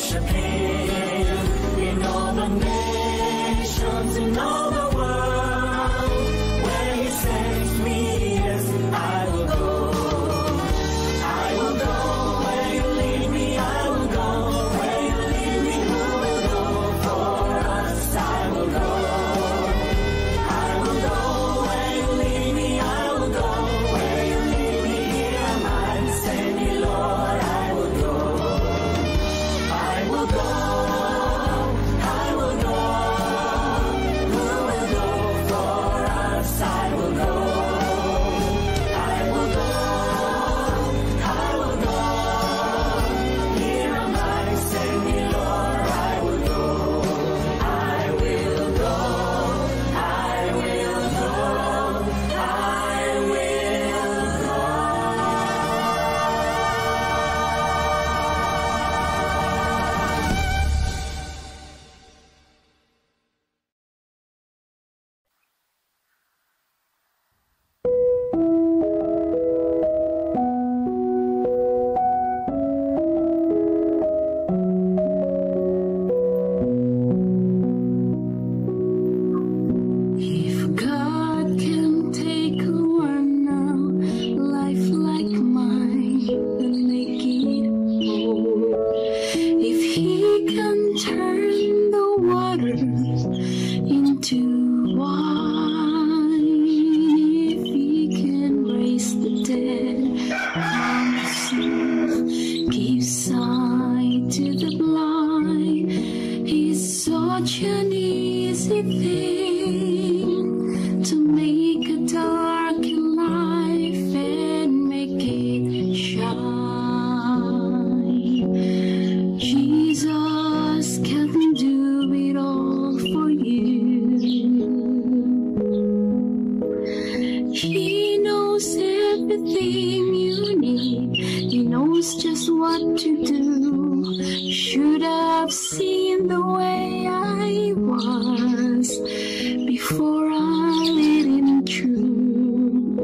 worship Him in all the nations, in all the world. Where He sends me, yes, I will go. I will go where You lead me. I will go where You lead me. Who will go for us? I will go. I will go where You lead me. I will go where You lead me. Here am I, send me, Lord. I will go. I will go. I will go. Who will go for us? I will go. I will go. I will go. Here am I, send me, Lord. I will go. I will go. I will go. I will go. If God can take a worn-out life like mine and make it whole, if He can turn the waters into wine, if He can raise the dead from the sea, give sight to the blind, He's such an easy thing to make a dark life and make it shine. Jesus can do it all for you. He knows everything you need. He knows just what to do. Should have seen the way I was before I let Him through.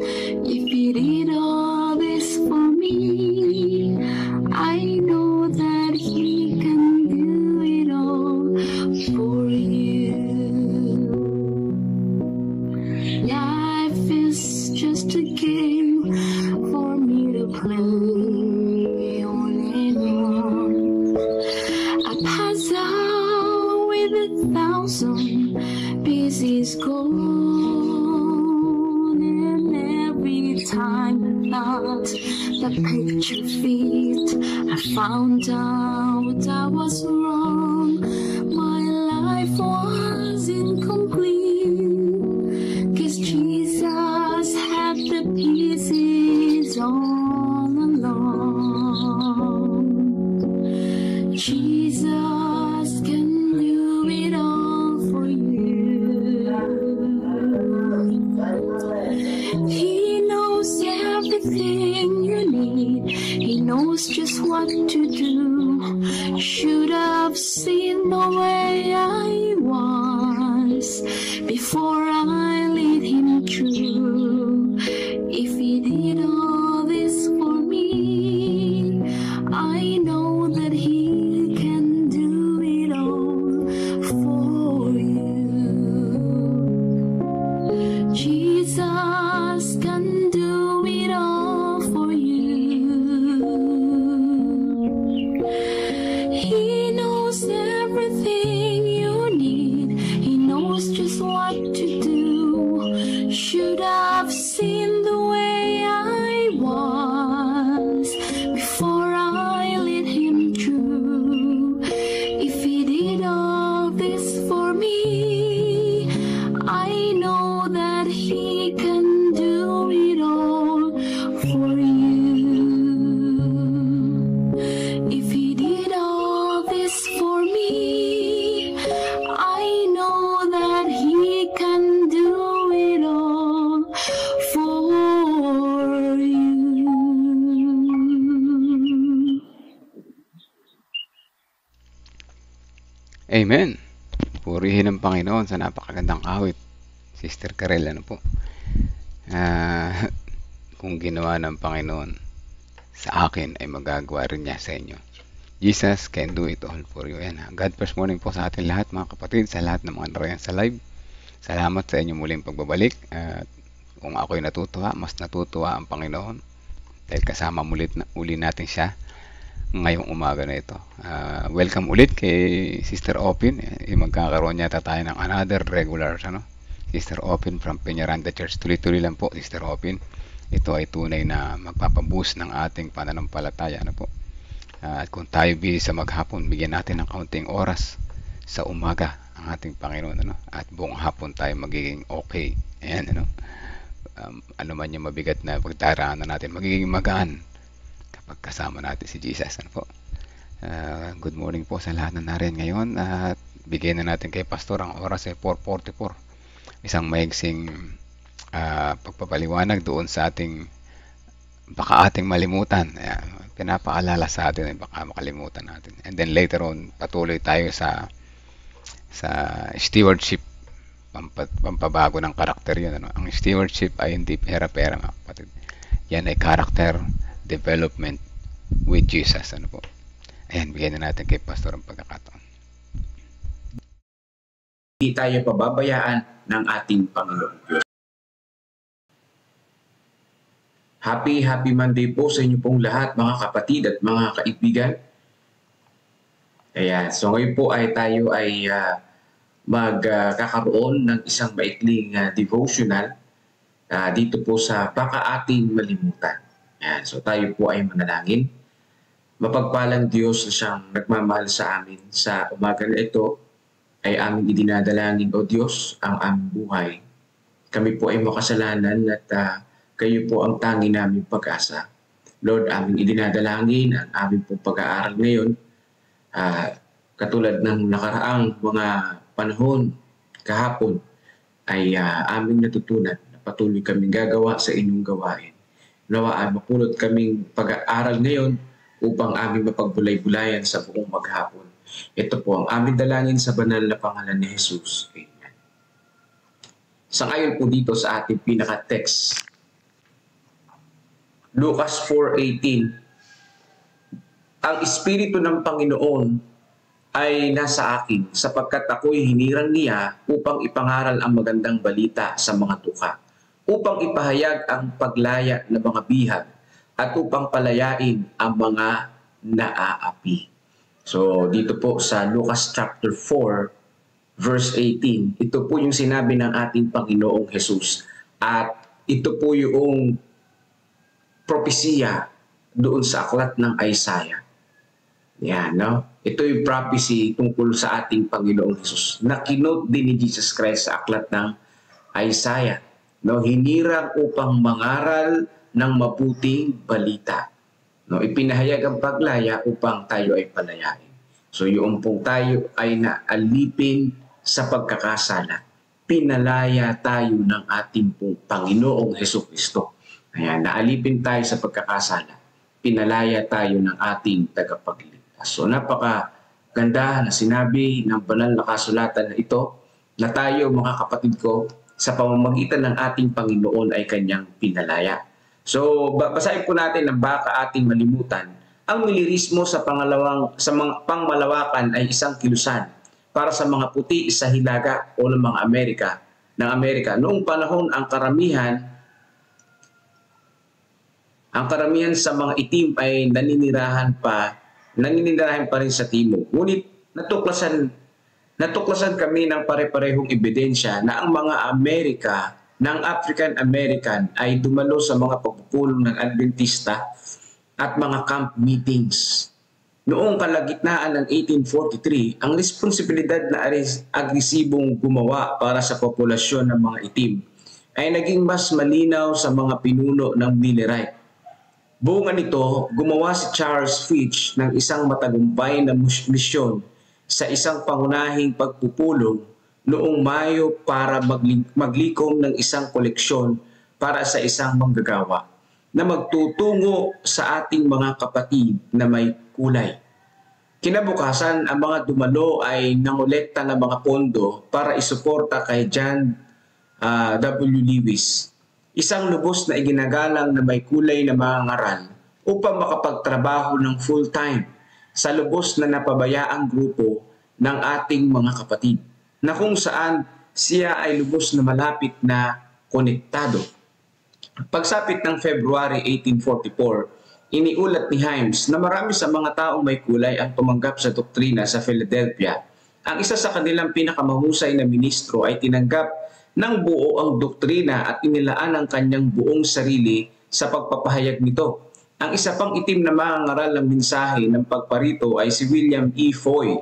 If He did all this for me, I know that He can do it all for you. Life is just a game for me to play on and on. I pass out with 1,000 pieces gold, and every time I thought the picture fit, I found out I was wrong. My life was incomplete, 'cause Jesus had the pieces all along. Jesus can do it all for you. He knows everything you need. He knows just what to do. Should have seen the way I was before I let Him through. If He did all this for me, I know that He can do it all for you. Jesus can do it all for you. He knows everything you need. He knows just what to do. Should have seen the way I was before I let Him through. If He did all this for me, I know that He can do it all for you. If He did all this for me, I know that He can do it all for you. Amen. Purihin ang Panginoon sa napakagandang awit. Sister Karel, ano po? Kung ginawa ng Panginoon sa akin, ay magagawa rin niya sa inyo. Jesus can do it all for you. Ayan, God first morning po sa atin lahat mga kapatid, sa lahat ng mga narayan sa live. Salamat sa inyong muling pagbabalik. At kung ako'y natutuwa, mas natutuwa ang Panginoon dahil kasama uli natin siya ngayong umaga na ito. Welcome ulit kay Sister Opin. Magkakaroon yata tayo ng another regular, Sister Opin from Peñaranda Church. Tuloy-tuloy lang po, Sister Opin. Ito ay tunay na magpapaboost ng ating pananampalataya. At kung tayo busy sa maghapon, bigyan natin ng kaunting oras sa umaga ang ating Panginoon. At buong hapon tayo magiging okay. Ayan, ano man yung mabigat na pagdaraanan natin, magiging magaan kapag kasama natin si Jesus. Good morning po sa lahat na nariyan ngayon. At bigyan na natin kay Pastor ang oras ay 4:44. Isang maigsing pagpapaliwanag doon sa ating baka ating malimutan. Pinapaalala sa atin baka makalimutan natin. And then later on, patuloy tayo sa stewardship, pampabago ng karakter yun. Ang stewardship ay hindi pera-pera mga kapatid. Yan ay character development with Jesus. Ayan, bigyan na natin kay Pastor ang pagkakataon. Hindi tayo pababayaan ng ating Panginoon Diyos. Happy Monday po sa inyo pong lahat mga kapatid at mga kaibigan. Ayan, so ngayon po ay tayo ay magkakaroon ng isang maikling devotional dito po sa baka ating malimutan. Ayan, so tayo po ay manalangin. Mapagpalang Diyos na siyang nagmamahal sa amin sa umaga na ito ay aming idinadalangin, O Diyos, ang aming buhay. Kami po ay makasalanan at kayo po ang tangi naming pag-asa. Lord, aming idinadalangin ang aming pong pag-aaral ngayon. Katulad ng nakaraang mga panahon kahapon ay aming natutunan na patuloy kaming gagawa sa inyong gawain. Nawa ay mapulot kaming pag-aaral ngayon upang aming mapagbulay-bulayan sa buong maghapon. Ito po ang aming dalangin sa banal na pangalan ni Jesus. Amen. Sangayon po dito sa ating pinaka-text, Lucas 4:18, ang Espiritu ng Panginoon ay nasa akin sapagkat ako'y hinirang niya upang ipangaral ang magandang balita sa mga tuka, upang ipahayag ang paglaya ng mga bihag at upang palayain ang mga naaapi. So dito po sa Lucas chapter 4 verse 18, ito po yung sinabi ng ating Panginoong Jesus at ito po yung propesiya doon sa aklat ng Isaiah. Yan, Ito yung prophecy tungkol sa ating Panginoong Jesus. Nakinote din ni Jesus Christ sa aklat ng Isaiah. Hinirang upang mangaral ng mabuting balita. Ipinahayag ang paglaya upang tayo ay palayain. So yung pong tayo ay naalipin sa pagkakasala, pinalaya tayo ng ating pong Panginoong Jesucristo. Ayan, naalipin tayo sa pagkakasala, pinalaya tayo ng ating tagapagligtas. So napakaganda na sinabi ng banal na kasulatan na ito na tayo mga kapatid ko sa pamamagitan ng ating Panginoon ay kanyang pinalaya. So basahin po natin ng baka ating malimutan. Ang milirismo sa mga pangmalawakan ay isang kilusan para sa mga puti sa hilaga o ng mga Amerika. Noong panahon ang karamihan sa mga itim ay naninirahan pa rin sa timog. Ngunit natuklasan kami ng pare-parehong ebidensya na ang mga African American ay dumalo sa mga pagpupulong ng Adventista at mga camp meetings. Noong kalagitnaan ng 1843, ang responsibilidad na agresibong gumawa para sa populasyon ng mga itim ay naging mas malinaw sa mga pinuno ng Millerite. Bunga nito, gumawa si Charles Fitch ng isang matagumpay na misyon sa isang pangunahing pagpupulong noong Mayo para maglikom ng isang koleksyon para sa isang manggagawa na magtutungo sa ating mga kapatid na may kulay. Kinabukasan, ang mga dumalo ay nangolekta ng mga pondo para isuporta kay John W. Lewis, isang lubos na iginagalang na may kulay na mga ngaral upang makapagtrabaho ng full-time sa lubos na napabayaang grupo ng ating mga kapatid, na kung saan siya ay lubos na malapit na konektado. Pagsapit ng February 1844, iniulat ni Himes na marami sa mga taong may kulay ang tumanggap sa doktrina sa Philadelphia. Ang isa sa kanilang pinakamahusay na ministro ay tinanggap ng buo ang doktrina at inilaan ang kanyang buong sarili sa pagpapahayag nito. Ang isa pang itim na mangangaral ng mensahe ng pagparito ay si William E. Foy,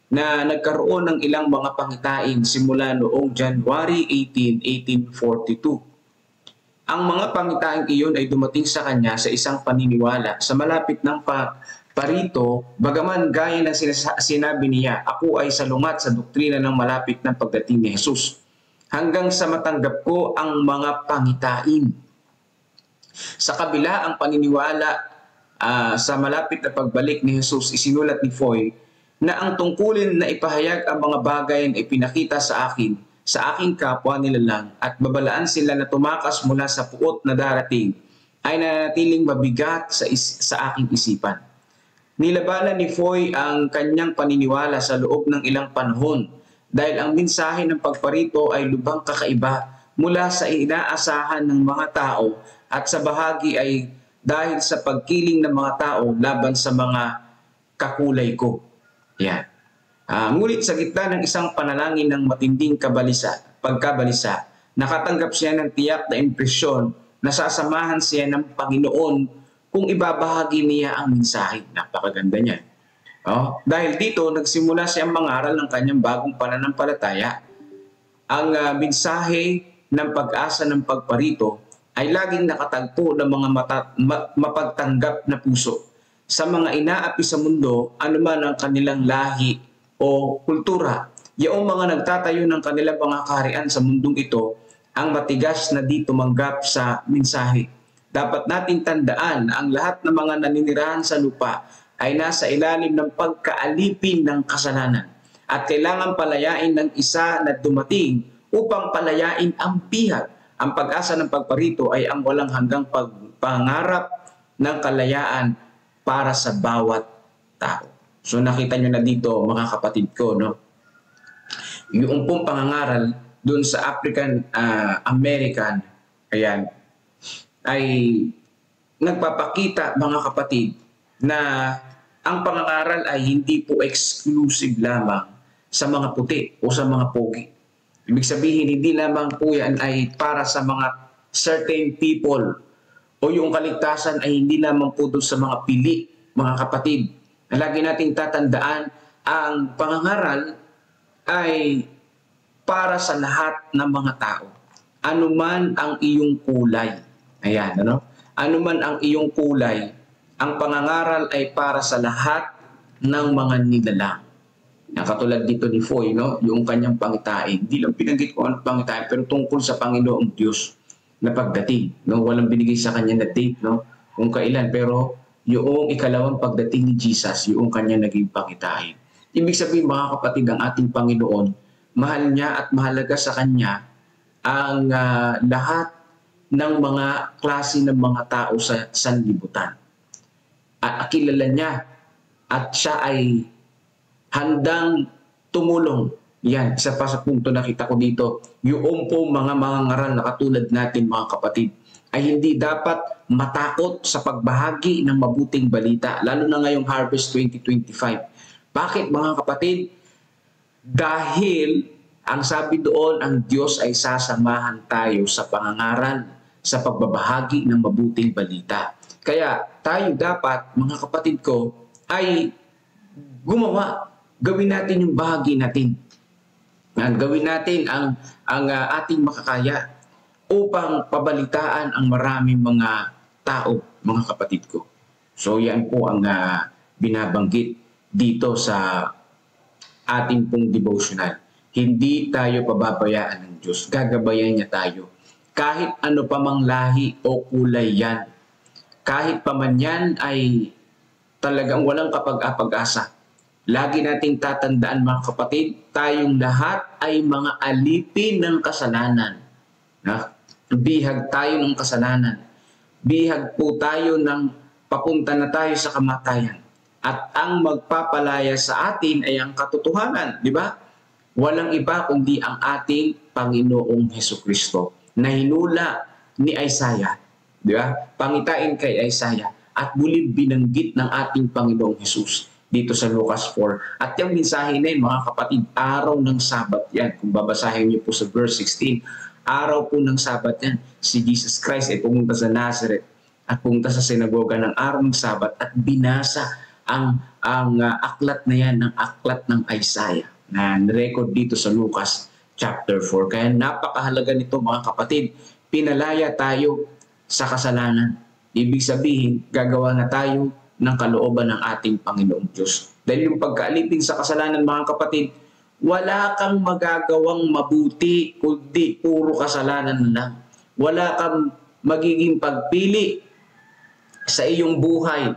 na nagkaroon ng ilang mga pangitain simula noong January 18, 1842. Ang mga pangitain iyon ay dumating sa kanya sa isang paniniwala sa malapit ng parito, bagaman gaya ng sinabi niya, ako ay salungat sa doktrina ng malapit ng pagdating ni Jesus, hanggang sa matanggap ko ang mga pangitain. Sa kabila ang paniniwala sa malapit na pagbalik ni Jesus, isinulat ni Foy na ang tungkulin na ipahayag ang mga bagay na ipinakita sa akin, sa aking kapwa nilalang, at babalaan sila na tumakas mula sa puot na darating, ay nanatiling mabigat sa aking isipan. Nilabanan ni Foy ang kanyang paniniwala sa loob ng ilang panahon dahil ang mensahe ng pagparito ay lubhang kakaiba mula sa inaasahan ng mga tao at sa bahagi ay dahil sa pagkiling ng mga tao laban sa mga kakulay ko. Yan. Ngunit sa gitna ng isang panalangin ng matinding pagkabalisa, nakatanggap siya ng tiyak na impresyon na sasamahan siya ng Panginoon kung ibabahagi niya ang mensahe. Napakaganda niya. Dahil dito, nagsimula siyang mangaral ng kanyang bagong pananampalataya. Ang mensahe ng pag-asa ng pagparito ay laging nakatagpo ng mga mapagtanggap na puso sa mga inaapi sa mundo, anuman ang kanilang lahi o kultura. Yaong mga nagtatayo ng kanilang mga kaharian sa mundong ito ang matigas na di tumanggap sa mensahe. Dapat nating tandaan na ang lahat ng mga naninirahan sa lupa ay nasa ilalim ng pagkaalipin ng kasalanan at kailangan palayain ng isa na dumating upang palayain ang bihag. Ang pag-asa ng pagparito ay ang walang hanggang pangarap ng kalayaan para sa bawat tao. So nakita nyo na dito mga kapatid ko, no? Yung pong pangangaral doon sa African American, ayan, ay nagpapakita mga kapatid na ang pangangaral ay hindi po exclusive lamang sa mga puti o sa mga pogi. Ibig sabihin, hindi lamang po yan ay para sa mga certain people o yung kaligtasan ay hindi lamang po doon sa mga pili, mga kapatid. Lagi nating tatandaan, ang pangangaral ay para sa lahat ng mga tao. Anuman ang iyong kulay. Ayan, ano? Anuman ang iyong kulay, ang pangangaral ay para sa lahat ng mga nilalang. Katulad dito ni Foy, no? Yung kanyang pangitain. Hindi lang pinanggit ko anong pangitain, pero tungkol sa Panginoong Diyos na pagdating. No? Walang binigay sa kanya na date, no? Kung kailan, pero yung ikalawang pagdating ni Jesus, yung kanya naging pangitain. Ibig sabihin mga kapatid, ang ating Panginoon, mahal niya at mahalaga sa kanya ang lahat ng mga klase ng mga tao sa sanlibutan. At kilala niya at siya ay handang tumulong. Yan, isa pa sa punto na kita ko dito, yung po mga ngaral na katulad natin mga kapatid, ay hindi dapat matakot sa pagbahagi ng mabuting balita, lalo na ngayong Harvest 2025. Bakit mga kapatid? Dahil ang sabi doon, ang Diyos ay sasamahan tayo sa pangangaral, sa pagbabahagi ng mabuting balita. Kaya tayo dapat, mga kapatid ko, ay gumawa. Gawin natin yung bahagi natin. Gawin natin ang ating makakaya upang pabalitaan ang maraming mga tao, mga kapatid ko. So yan po ang binabanggit dito sa ating pong devotional. Hindi tayo pababayaan ng Diyos. Gagabayan niya tayo. Kahit ano pa mang lahi o kulay yan. Kahit pa man yan ay talagang walang kapag-asa. Lagi nating tatandaan mga kapatid, tayong lahat ay mga alipin ng kasalanan. Bihag tayo ng kasalanan. Bihag po tayo ng papunta na tayo sa kamatayan. At ang magpapalaya sa atin ay ang katotohanan, di ba? Walang iba kundi ang ating Panginoong Hesukristo na hinula ni Isaiah, di ba? Pangitain kay Isaiah at muli binanggit ng ating Panginoong Hesus dito sa Lucas 4. At yung mensahe na yun, mga kapatid, araw ng Sabat yan. Kung babasahin niyo po sa verse 16, araw po ng Sabat yan. Si Jesus Christ ay pumunta sa Nazareth at pumunta sa sinagoga ng araw ng Sabat at binasa ang aklat na yan, ng aklat ng Isaiah na record dito sa Lucas chapter 4. Kaya napakahalaga nito, mga kapatid. Pinalaya tayo sa kasalanan. Ibig sabihin, gagawa na tayo ng kalooban ng ating Panginoong Diyos. Dahil yung pagkaalipin sa kasalanan, mga kapatid, wala kang magagawang mabuti kundi puro kasalanan na lang. Wala kang magiging pagpili sa iyong buhay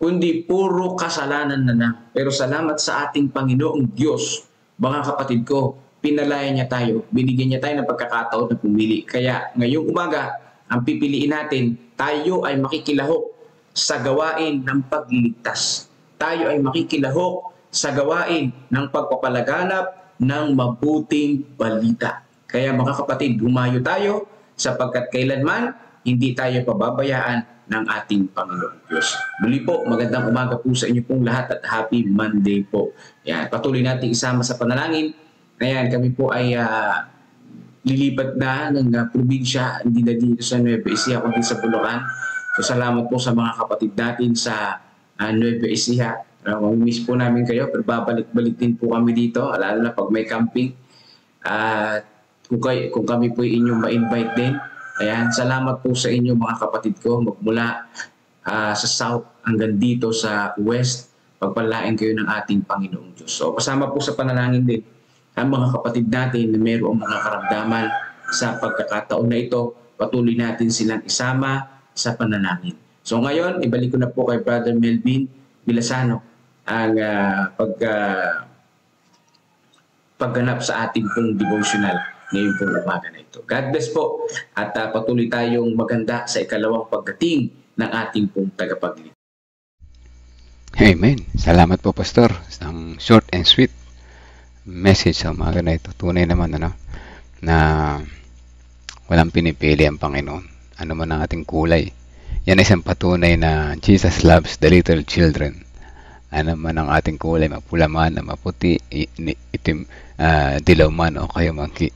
kundi puro kasalanan na lang. Pero salamat sa ating Panginoong Diyos, mga kapatid ko, pinalaya niya tayo, binigyan niya tayo ng pagkakataon na pumili. Kaya ngayong umaga, ang pipiliin natin, tayo ay makikilahok sa gawain ng pagliligtas. Tayo ay makikilahok sa gawain ng pagpapalaganap ng mabuting balita. Kaya mga kapatid, humayo tayo sapagkat kailanman hindi tayo pababayaan ng ating Panginoon Diyos. Muli po, magandang umaga po sa inyo pong lahat at happy Monday po. Yan, patuloy natin isama sa panalangin. Ayan, kami po ay lilipat na ng probinsya, hindi na dito sa Nueva Ecija, kundi sa Bulacan. So salamat po sa mga kapatid natin sa Nueva Ecija. Miss po namin kayo, pero babalik-balik din po kami dito, lalo na pag may camping. Kung kami po inyong ma-invite din. Ayan, salamat po sa inyo mga kapatid ko, magmula sa South hanggang dito sa West, pagpalain kayo ng ating Panginoong Diyos. So kasama po sa panalangin din ang mga kapatid natin na mayroong mga karamdaman sa pagkakataon na ito, patuloy natin silang isama sa panalangin. So ngayon, ibalik ko na po kay Brother Melvin Vilasano ang pagganap sa ating pong devotional ngayon pong umaga na ito. God bless po at patuloy tayong maganda sa ikalawang pagdating ng ating pong tagapagligtas. Amen. Salamat po, Pastor. Isang short and sweet message sa umaga na ito. Tunay naman na walang pinipili ang Panginoon. Ano man ang ating kulay. Yan ay isang patunay na Jesus loves the little children. Ano man ang ating kulay, mapula man, maputi, itim, dilaw man, o kayo mangki.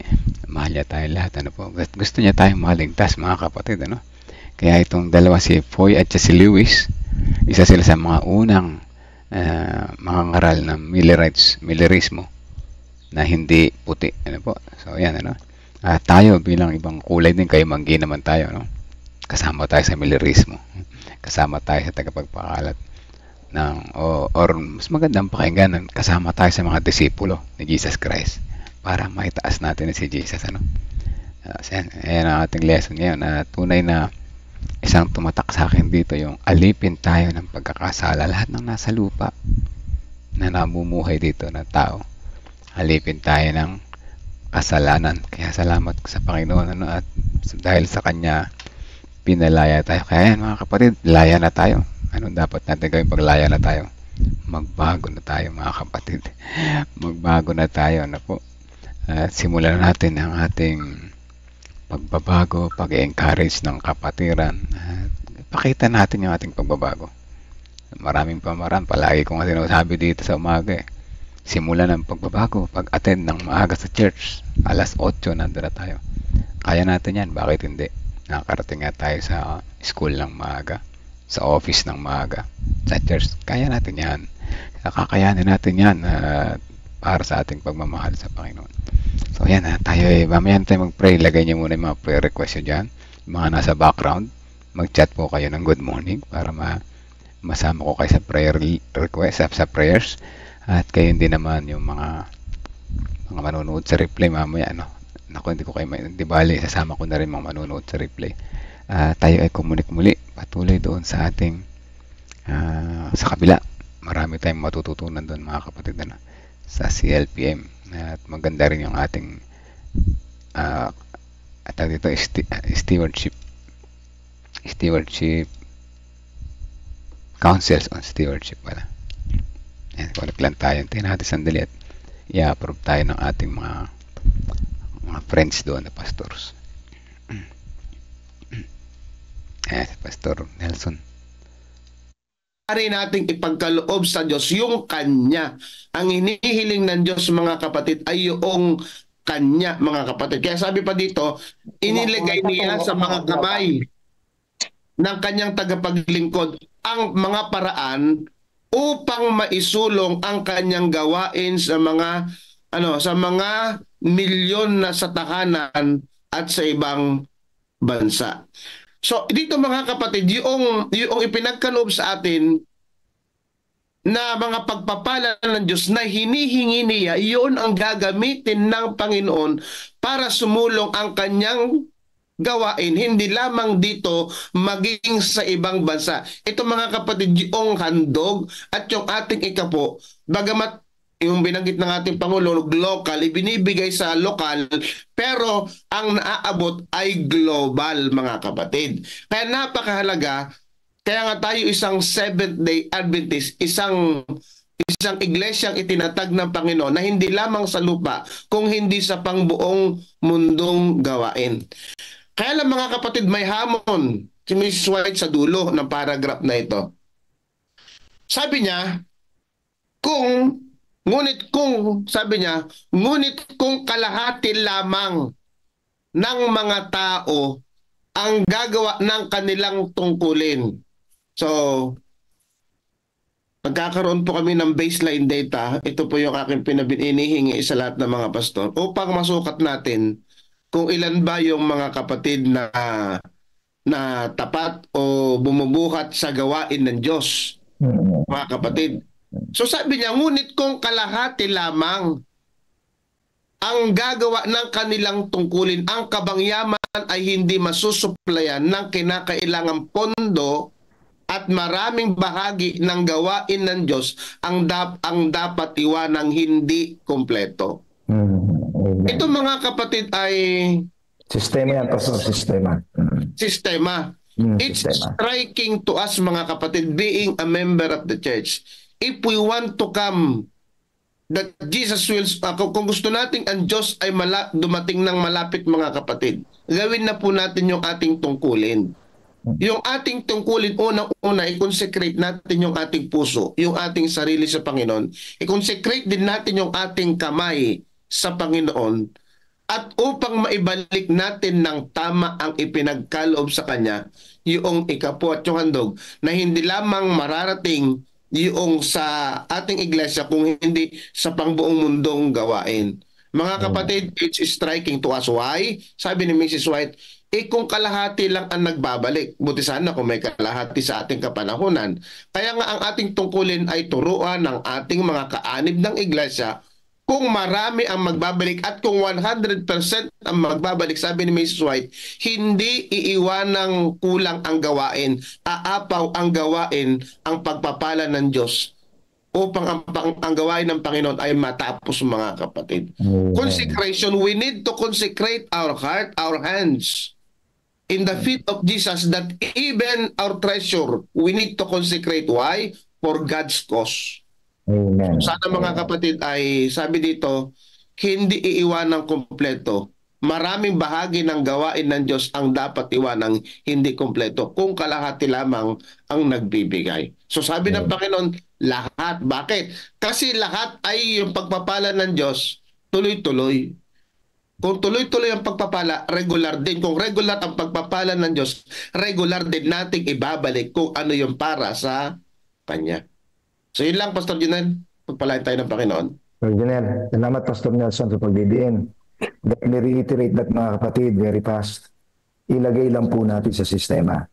Mahal niya tayo lahat. Ano po? Gusto niya tayong maligtas, mga kapatid. Ano? Kaya itong dalawa, si Foy at si Lewis, isa sila sa mga unang mga ngaral ng Millerismo na hindi puti. Ano po? So, yan. Ano? Tayo bilang ibang kulay din, kayo manggi naman tayo. No? Kasama tayo sa Millerismo. Kasama tayo sa tagapagpakalat or mas magandang pakinggan, kasama tayo sa mga disipulo ni Jesus Christ para maitaas natin si Jesus. Ano? Ayan ang ating lesson ngayon na tunay na isang tumatak sa akin dito, yung alipin tayo ng pagkakasala. Lahat ng nasa lupa na namumuhay dito na tao, alipin tayo ng kasalanan. Kaya salamat sa Panginoon, ano? At dahil sa Kanya pinalaya tayo. Kaya yan, mga kapatid, laya na tayo. Anong dapat natin gawin pag laya na tayo? Magbago na tayo, mga kapatid. Magbago na tayo na po. At simulan natin ang ating pagbabago, pag-encourage ng kapatiran. Pakita natin yung ating pagbabago. Maraming pamaraan. Palagi kong sinasabi dito sa umaga. Simulan ng pagbabago. Pag-attend ng maaga sa church. Alas 8, nandun na tayo. Kaya natin yan. Bakit hindi? Nakakarating nga tayo sa school ng maaga. Sa office ng maaga, sa church, kaya natin yan. Kakayanin natin yan para sa ating pagmamahal sa Panginoon. So yan, tayo mamaya tayo mag-pray. Lagay niyo muna yung mga prayer request dyan. Mga nasa background, mag-chat po kayo ng good morning para masama ko kayo sa prayer request, sa prayers. At kayo din naman yung mga manonood sa replay mamaya. Naku, hindi ko kayo di bali, sasama ko na rin mga manonood sa replay. Tayo ay kumunik muli patuloy doon sa ating sa kabila. Marami tayong matututunan doon, mga kapatid, sa CLPM. At maganda rin yung ating dito stewardship councils on stewardship pala. Ayan, balik lang tayo. Tingnan natin sandali at i-approve tayo ng ating mga friends doon na pastors. Ayan, si Pastor Nelson. Ari nating ipagkaloob sa Diyos yung Kanya. Ang hinihiling ng Diyos, mga kapatid, ay yung Kanya, mga kapatid. Kaya sabi pa dito, inilagay niya sa mga kamay ng Kanyang tagapaglingkod ang mga paraan upang maisulong ang Kanyang gawain sa mga milyon na sa tahanan at sa ibang bansa. So dito, mga kapatid, yung ipinagkaloob sa atin na mga pagpapala ng Diyos na hinihingi niya, iyon ang gagamitin ng Panginoon para sumulong ang Kanyang gawain, hindi lamang dito, maging sa ibang bansa. Ito, mga kapatid, yung handog at yung ating ikapo, bagamat yung binanggit ng ating Pangulo, local, ibinibigay sa lokal, pero ang naaabot ay global, mga kapatid. Kaya napakahalaga, kaya nga tayo isang Seventh-day Adventist, isang iglesyang itinatag ng Panginoon na hindi lamang sa lupa, kung hindi sa pangbuong mundong gawain. Kaya lang, mga kapatid, may hamon si Mrs. White sa dulo ng paragraph na ito. Sabi niya, ngunit kung kalahati lamang ng mga tao ang gagawa ng kanilang tungkulin. So, nagkakaroon po kami ng baseline data. Ito po yung aking pinabinihingi sa lahat ng mga pastor upang masukat natin kung ilan ba yung mga kapatid na tapat o bumubuhat sa gawain ng Diyos, mga kapatid. So sabi niya, ngunit kung kalahati lamang ang gagawa ng kanilang tungkulin, ang kabangyaman ay hindi masusuplayan ng kinakailangang pondo at maraming bahagi ng gawain ng Diyos ang dapat iwanang hindi kompleto. Ito, mga kapatid, ay sistema yan, Pastor, sistema. Sistema. It's striking to us, mga kapatid, being a member of the church. If we want to come, that Jesus will, kung gusto nating ang Diyos ay dumating ng malapit, mga kapatid, gawin na po natin yung ating tungkulin. Yung ating tungkulin, unang-una, i-consecrate natin yung ating puso, yung ating sarili sa Panginoon. I-consecrate din natin yung ating kamay sa Panginoon, at upang maibalik natin ng tama ang ipinagkaloob sa Kanya, yung ikapo at yung handog, na hindi lamang mararating yung sa ating iglesia, kung hindi sa pangbuong mundong gawain. Mga kapatid, it's striking to us. Why? Sabi ni Mrs. White, kung kalahati lang ang nagbabalik, buti sana kung may kalahati sa ating kapanahunan. Kaya nga ang ating tungkulin ay turuan ng ating mga kaanib ng iglesia. Kung marami ang magbabalik at kung 100% ang magbabalik, sabi ni Mrs. White, hindi iiwanang kulang ang gawain, aapaw ang gawain, ang pagpapala ng Diyos, upang ang gawain ng Panginoon ay matapos, mga kapatid. Consecration, we need to consecrate our heart, our hands in the feet of Jesus, that even our treasure, we need to consecrate. Why? For God's cause. Amen. Sana, mga kapatid, ay sabi dito, hindi iiwanang kompleto. Maraming bahagi ng gawain ng Diyos ang dapat iwanang hindi kompleto kung kalahati lamang ang nagbibigay. So sabi ng Panginoon, lahat. Bakit? Kasi lahat ay yung pagpapala ng Diyos, tuloy-tuloy. Kung tuloy-tuloy ang pagpapala, regular din. Kung regular ang pagpapala ng Diyos, regular din nating ibabalik kung ano yung para sa Kanya. So yun lang, Pastor Junel. Pagpalain tayo ng Panginoon. Pastor Junel, salamat, Pastor Nelson, sa pagdidiin. Let me reiterate that, mga kapatid, very fast. Ilagay lang po natin sa sistema.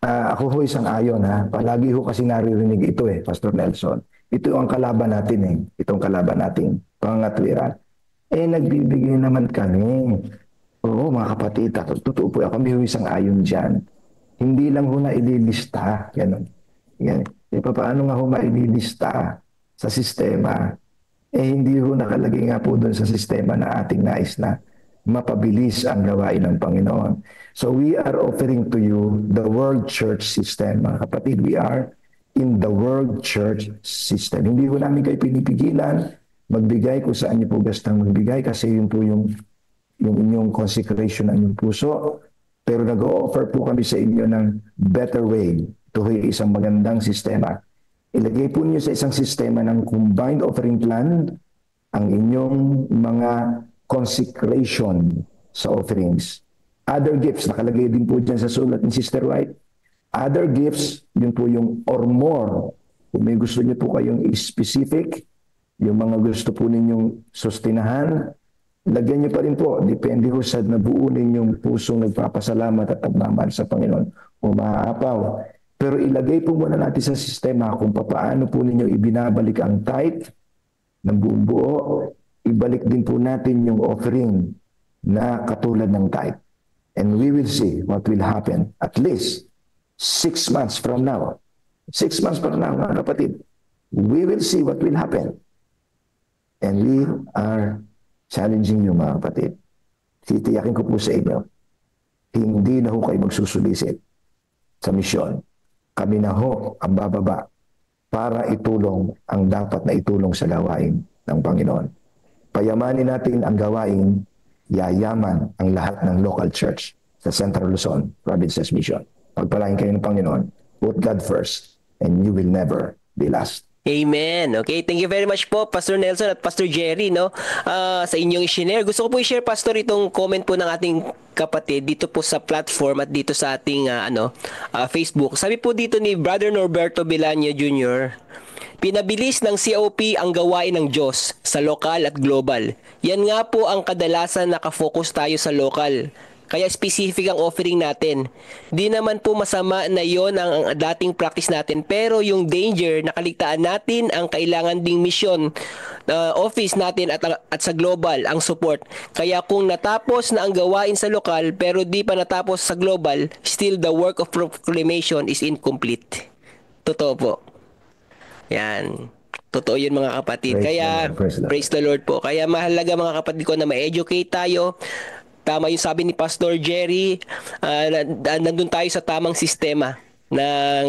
Ako ho isang ayon, ha. Palagi ho kasi naririnig ito, Pastor Nelson. Ito ang kalaban natin, Itong kalaban natin, pangatwiran. Nagbibigay naman kami. Oo, mga kapatid, totoo po. Kami ho isang ayon dyan. Hindi lang ho na ililista. Ganun. Paano nga ho maililista sa sistema? Hindi ho nakalagay nga po doon sa sistema na ating nais na mapabilis ang gawain ng Panginoon. So we are offering to you the World Church System, mga kapatid. We are in the World Church System. Hindi ko namin kayo pinipigilan magbigay kung saan niyo po gustang magbigay kasi yun po yung inyong consecration ng inyong puso. Pero nag-o-offer po kami sa inyo ng better way. Ito ay isang magandang sistema. Ilagay po niyo sa isang sistema ng combined offering plan ang inyong mga consecration sa offerings. Other gifts, nakalagay din po dyan sa sulat ni Sister White. Other gifts, yun po yung or more. Kung may gusto niyo po kayong specific, yung mga gusto po ninyong sustinahan, lagyan niyo pa rin po, depende ho sa nabuo ninyong pusong nagpapasalamat at pagmamahal sa Panginoon o maaapaw. Pero ilagay po muna natin sa sistema kung paano po ninyo ibinabalik ang tithe ng buong buo, ibalik din po natin yung offering na katulad ng tithe. And we will see what will happen at least 6 months from now. 6 months from now, mga kapatid, we will see what will happen. And we are challenging you, mga kapatid. Titiyakin ko po sa inyo, hindi na ho kayo magsusulisit sa misyon. Kami na ho ang bababa para itulong ang dapat na itulong sa gawain ng Panginoon. Payamanin natin ang gawain, yayaman ang lahat ng local church sa Central Luzon Provinces Mission. Pagpalain kayo ng Panginoon, put God first, and you will never be last. Amen. Okay, thank you very much po, Pastor Nelson at Pastor Jerry, no? Sa inyong i-share. Gusto ko po i-share, Pastor, itong comment po ng ating kapatid dito po sa platform at dito sa ating Facebook. Sabi po dito ni Brother Norberto Villanio Jr., pinabilis ng COP ang gawain ng Diyos sa lokal at global. Yan nga po ang kadalasan nakafocus tayo sa lokal. Kaya specific ang offering natin. Di naman po masama na yon ang dating practice natin. Pero yung danger, nakaligtaan natin ang kailangan ding mission office natin at sa global ang support. Kaya kung natapos na ang gawain sa lokal pero di pa natapos sa global, still the work of proclamation is incomplete. Totoo po. Yan. Totoo yun, mga kapatid. Kaya praise the Lord po. Kaya mahalaga, mga kapatid ko, na ma-educate tayo. Tama yung sabi ni Pastor Jerry, nandun tayo sa tamang sistema ng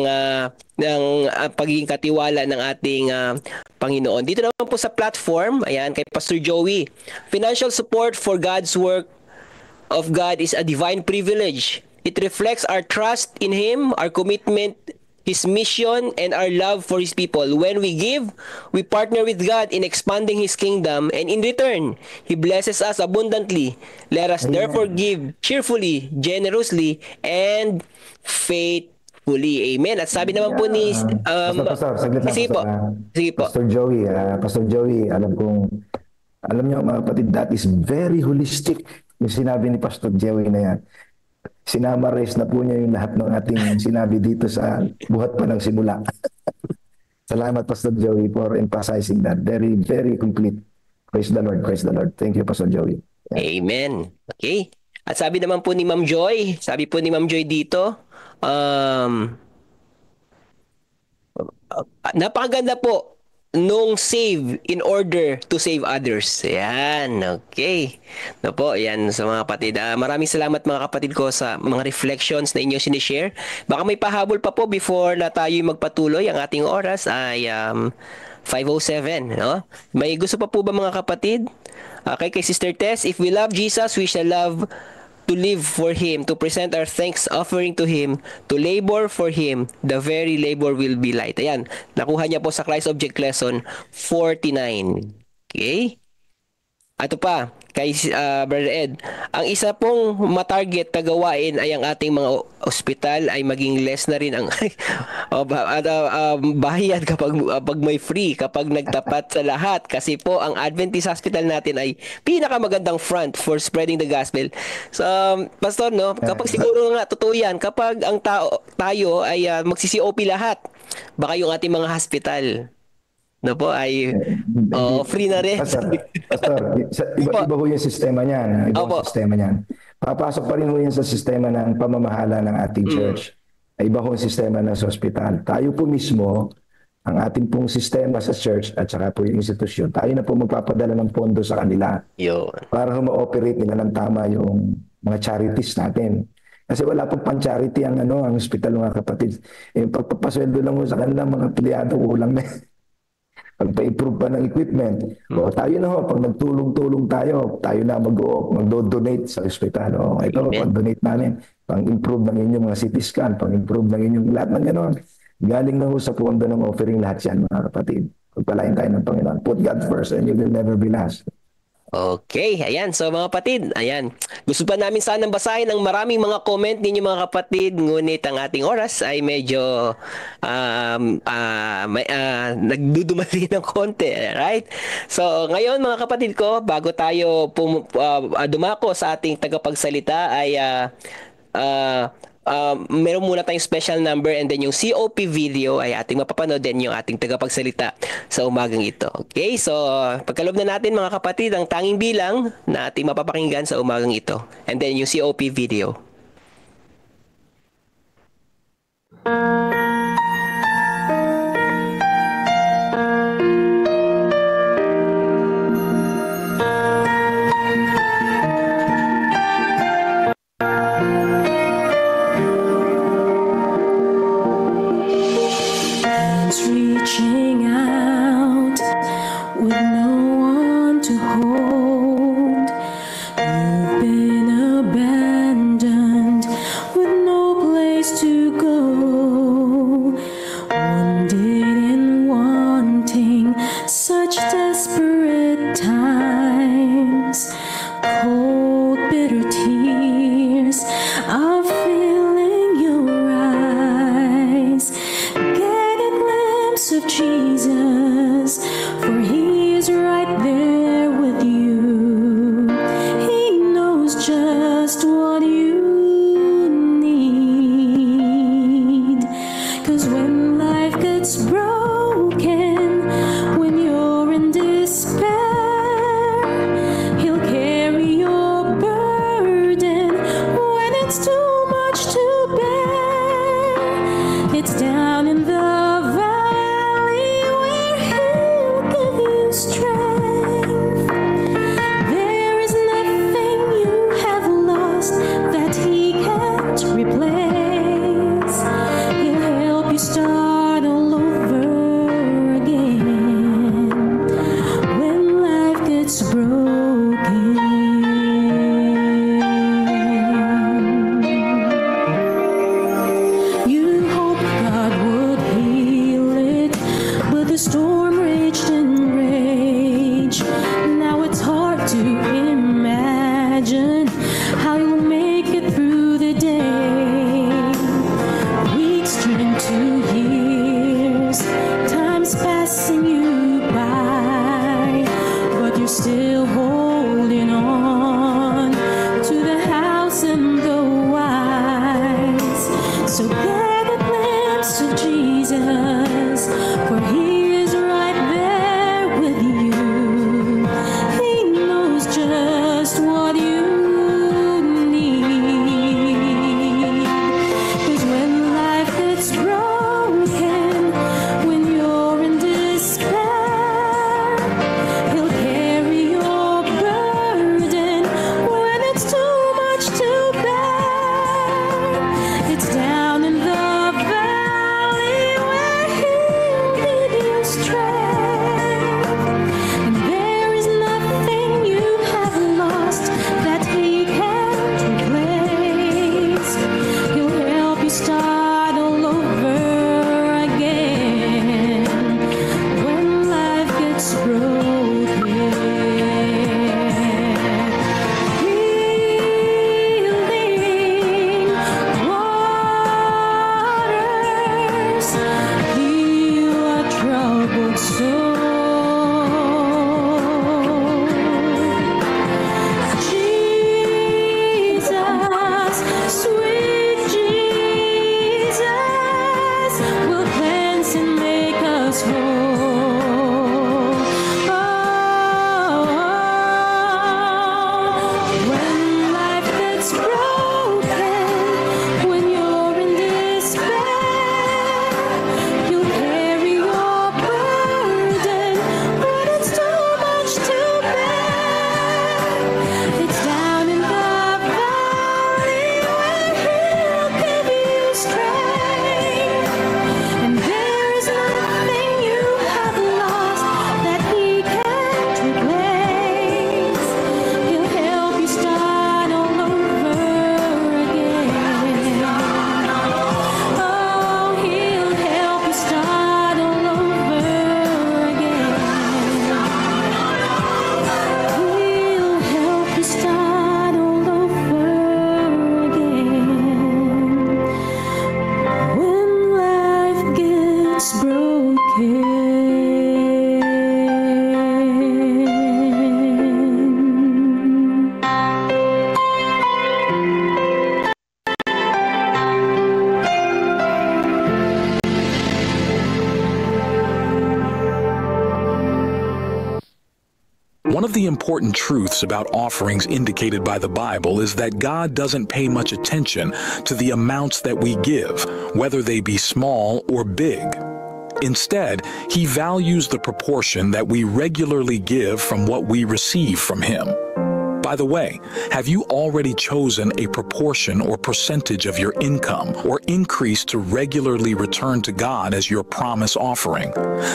pagiging katiwala ng ating Panginoon. Dito naman po sa platform, ayan, kay Pastor Joey, financial support for God's work of God is a divine privilege. It reflects our trust in Him, our commitment, His mission, and our love for His people. When we give, we partner with God in expanding His kingdom, and in return, He blesses us abundantly. Let us therefore give cheerfully, generously, and faithfully. Amen. At sabi naman po ni... Pastor, saglit lang. Sige po. Sige po. Pastor Joey, alam niyo, mga kapatid, that is very holistic. Yung sinabi ni Pastor Joey na yan. Sinamares na po niya yung lahat ng ating sinabi dito sa buhat pa ng simula. Salamat, Pastor Joey, for emphasizing that. Very, very complete. Praise the Lord, praise the Lord. Thank you, Pastor Joey. Yeah. Amen. Okay. At sabi naman po ni Ma'am Joy, dito, napakaganda po nung save in order to save others. Yan, okay. No po, yan sa mga kapatid. Maraming salamat, mga kapatid ko, sa mga reflections na inyong sinishare. Baka may pahabol pa po before na tayo magpatuloy. Ang ating oras ay 5:07, no? May gusto pa po ba, mga kapatid? Kay Sister Tess, if we love Jesus, we shall love to live for Him, to present our thanks offering to Him, to labor for Him, the very labor will be light. Ayan, nakuha niya po sa Christ Object Lesson 49. Okay? Ato pa, kay Brother Ed, ang isa pong matarget na gawain ay ang ating mga ospital ay maging less na rin ang bayad kapag may free, kapag nagtapat sa lahat. Kasi po, ang Adventist Hospital natin ay pinakamagandang front for spreading the gospel. So, Pastor, no, kapag siguro nga, totoo yan, kapag ang tayo ay magsi-COP lahat, baka yung ating mga hospital, no po, ay free na rin. Pastor, iba ho yung sistema niyan. Sistema niyan. Papasok pa rin ho yan sa sistema ng pamamahala ng ating church. Iba ho yung sistema ng hospital. Tayo po mismo, ang ating pong sistema sa church at saka po yung institusyon, tayo na po magpapadala ng pondo sa kanila. Para ma-operate nila ng tama yung mga charities natin. Kasi wala pong pan-charity ang ang hospital, mga kapatid. Pagpapasweldo lang mo sa kanila, mga pilyado, kulang na. Pagpa-improve pa ng equipment. O tayo na pag nagtulong-tulong tayo na mag-donate sa ospital. O ito, pag-donate namin, pang-improve ng inyong mga CT scan, pang-improve ng inyong lahat ng gano'n. Galing na sa pondo ng offering lahat yan, mga kapatid. Pagpalain tayo ng Panginoon. Put God first and you will never be last. Okay, ayan. So mga kapatid, ayan. Gusto pa namin sanang basahin ang maraming mga comment ninyo mga kapatid, ngunit ang ating oras ay medyo nagdudumali ng konti, right? So ngayon mga kapatid ko, bago tayo dumako sa ating tagapagsalita ay meron muna tayong special number and then yung COP video ay ating mapapanood din yung ating tagapagsalita sa umagang ito. Okay, so pagkaloob na natin mga kapatid ang tanging bilang na ating mapapakinggan sa umagang ito and then yung COP video. Reaching out with no one to hold. You've been abandoned with no place to go. Wounded and wanting such desperate times. Cold, bitter tears are filling your eyes. Of Jesus, for he is right there with you. He knows just what you need. 'Cause when life gets broken, when you're in despair, he'll carry your burden when it's too much to bear. It's down in the strength. There is nothing you have lost that he can't replace. He'll help you start all over again when life gets broken. You hope God would heal it, but the storm raged and raged. Now it's hard to imagine how you'll make it through the day. Weeks turn to years, time's passing you by, but you're still holding on to the house and the wives. So get a glimpse of Jesus, for he is right there with you. He knows just what you need. 'Cause when life gets broken, when you're in despair, he'll carry your burden One of the important truths about offerings indicated by the Bible is that God doesn't pay much attention to the amounts that we give, whether they be small or big. Instead, He values the proportion that we regularly give from what we receive from Him. By the way, have you already chosen a proportion or percentage of your income or increase to regularly return to God as your promise offering?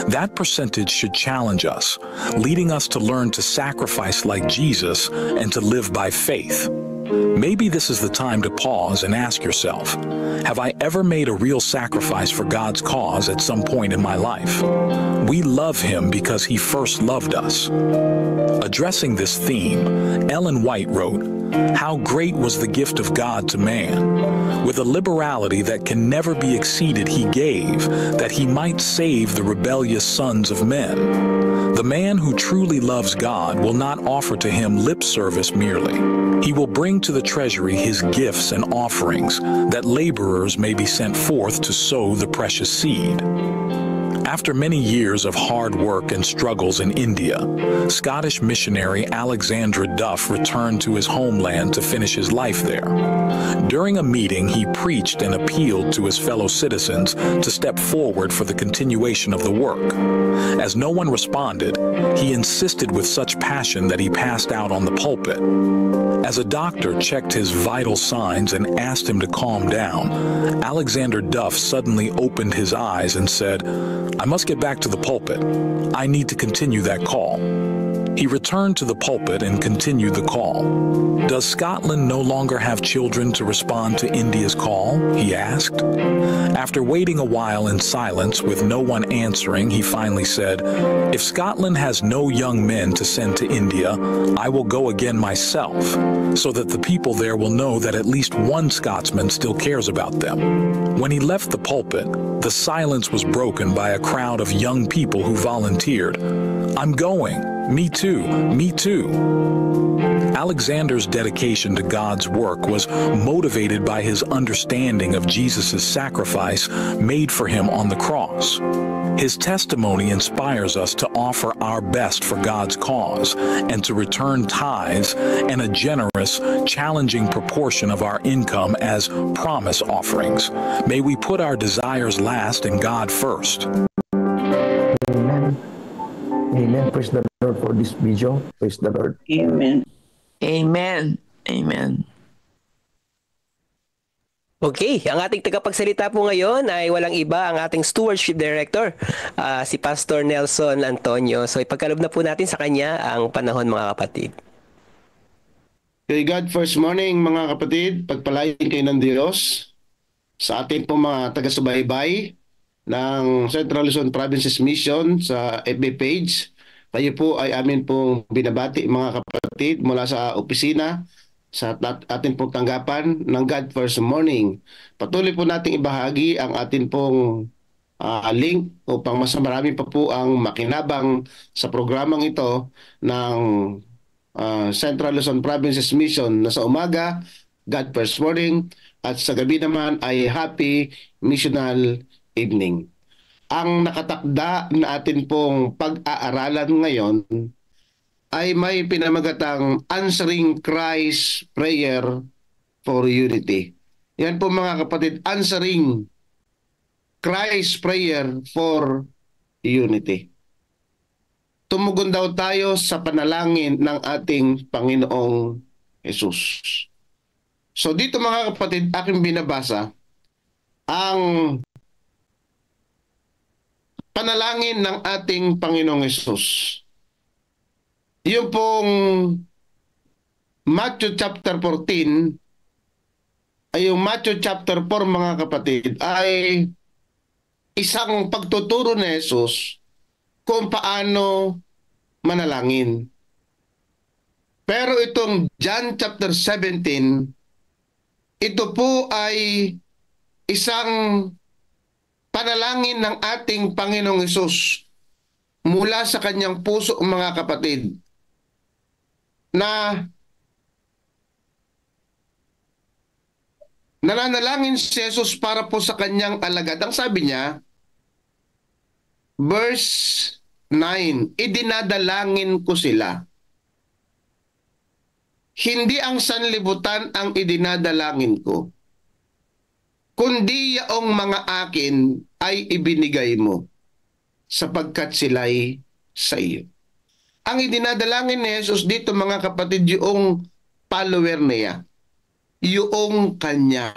That percentage should challenge us, leading us to learn to sacrifice like Jesus and to live by faith. Maybe this is the time to pause and ask yourself, have I ever made a real sacrifice for God's cause at some point in my life? We love Him because He first loved us. Addressing this theme, Ellen White wrote, "How great was the gift of God to man! With a liberality that can never be exceeded He gave, that He might save the rebellious sons of men. The man who truly loves God will not offer to Him lip service merely. He will bring to the treasury His gifts and offerings, that laborers may be sent forth to sow the precious seed." After many years of hard work and struggles in India, Scottish missionary Alexander Duff returned to his homeland to finish his life there. During a meeting, he preached and appealed to his fellow citizens to step forward for the continuation of the work. As no one responded, he insisted with such passion that he passed out on the pulpit. As a doctor checked his vital signs and asked him to calm down, Alexander Duff suddenly opened his eyes and said, "I must get back to the pulpit. I need to continue that call." He returned to the pulpit and continued the call. "Does Scotland no longer have children to respond to India's call?" he asked. After waiting a while in silence with no one answering, he finally said, "If Scotland has no young men to send to India, I will go again myself, so that the people there will know that at least one Scotsman still cares about them." When he left the pulpit, the silence was broken by a crowd of young people who volunteered. "I'm going. Me too. Me too." Alexander's dedication to God's work was motivated by his understanding of Jesus' sacrifice made for him on the cross. His testimony inspires us to offer our best for God's cause and to return tithes and a generous, challenging proportion of our income as promise offerings. May we put our desires last and God first. Amen. Amen. Praise the Lord for this video. Praise the Lord. Amen. Amen. Amen. Okay, ang ating tagapagsalita po ngayon ay walang iba, ang ating Stewardship Director, si Pastor Nelson Antonio. So ipagkaloob na po natin sa kanya ang panahon, mga kapatid. Kay God first morning, mga kapatid, pagpalain kayo ng Diyos sa ating po mga taga-subaybay ng Central Luzon Provinces Mission sa FB page. Kayo po ay amin pong binabati, mga kapatid, mula sa opisina sa atin pong tanggapan ng God First Morning. Patuloy po nating ibahagi ang atin pong link upang mas marami pa po ang makinabang sa programang ito ng Central Luzon Provinces Mission na sa umaga, God First Morning, at sa gabi naman ay Happy Missional Evening. Ang nakatakda na atin pong pag-aaralan ngayon ay may pinamagatang Answering Christ Prayer for Unity. Yan po, mga kapatid, Answering Christ Prayer for Unity. Tumugon daw tayo sa panalangin ng ating Panginoong Jesus. So dito, mga kapatid, aking binabasa ang panalangin ng ating Panginoong Jesus. Yung pong Matthew chapter 14 ay yung Matthew chapter 4, mga kapatid, ay isang pagtuturo ni Jesus kung paano manalangin. Pero itong John chapter 17, ito po ay isang panalangin ng ating Panginoong Hesus mula sa kanyang puso, mga kapatid, na nananalangin si Jesus para po sa kanyang alagad. Ang sabi niya, verse 9, idinadalangin ko sila hindi ang sanlibutan ang idinadalangin ko, kundi yaong mga akin ay ibinigay mo, sapagkat sila'y sa iyo. Ang idinadalangin ni Jesus dito, mga kapatid, yung follower niya, yung kanya,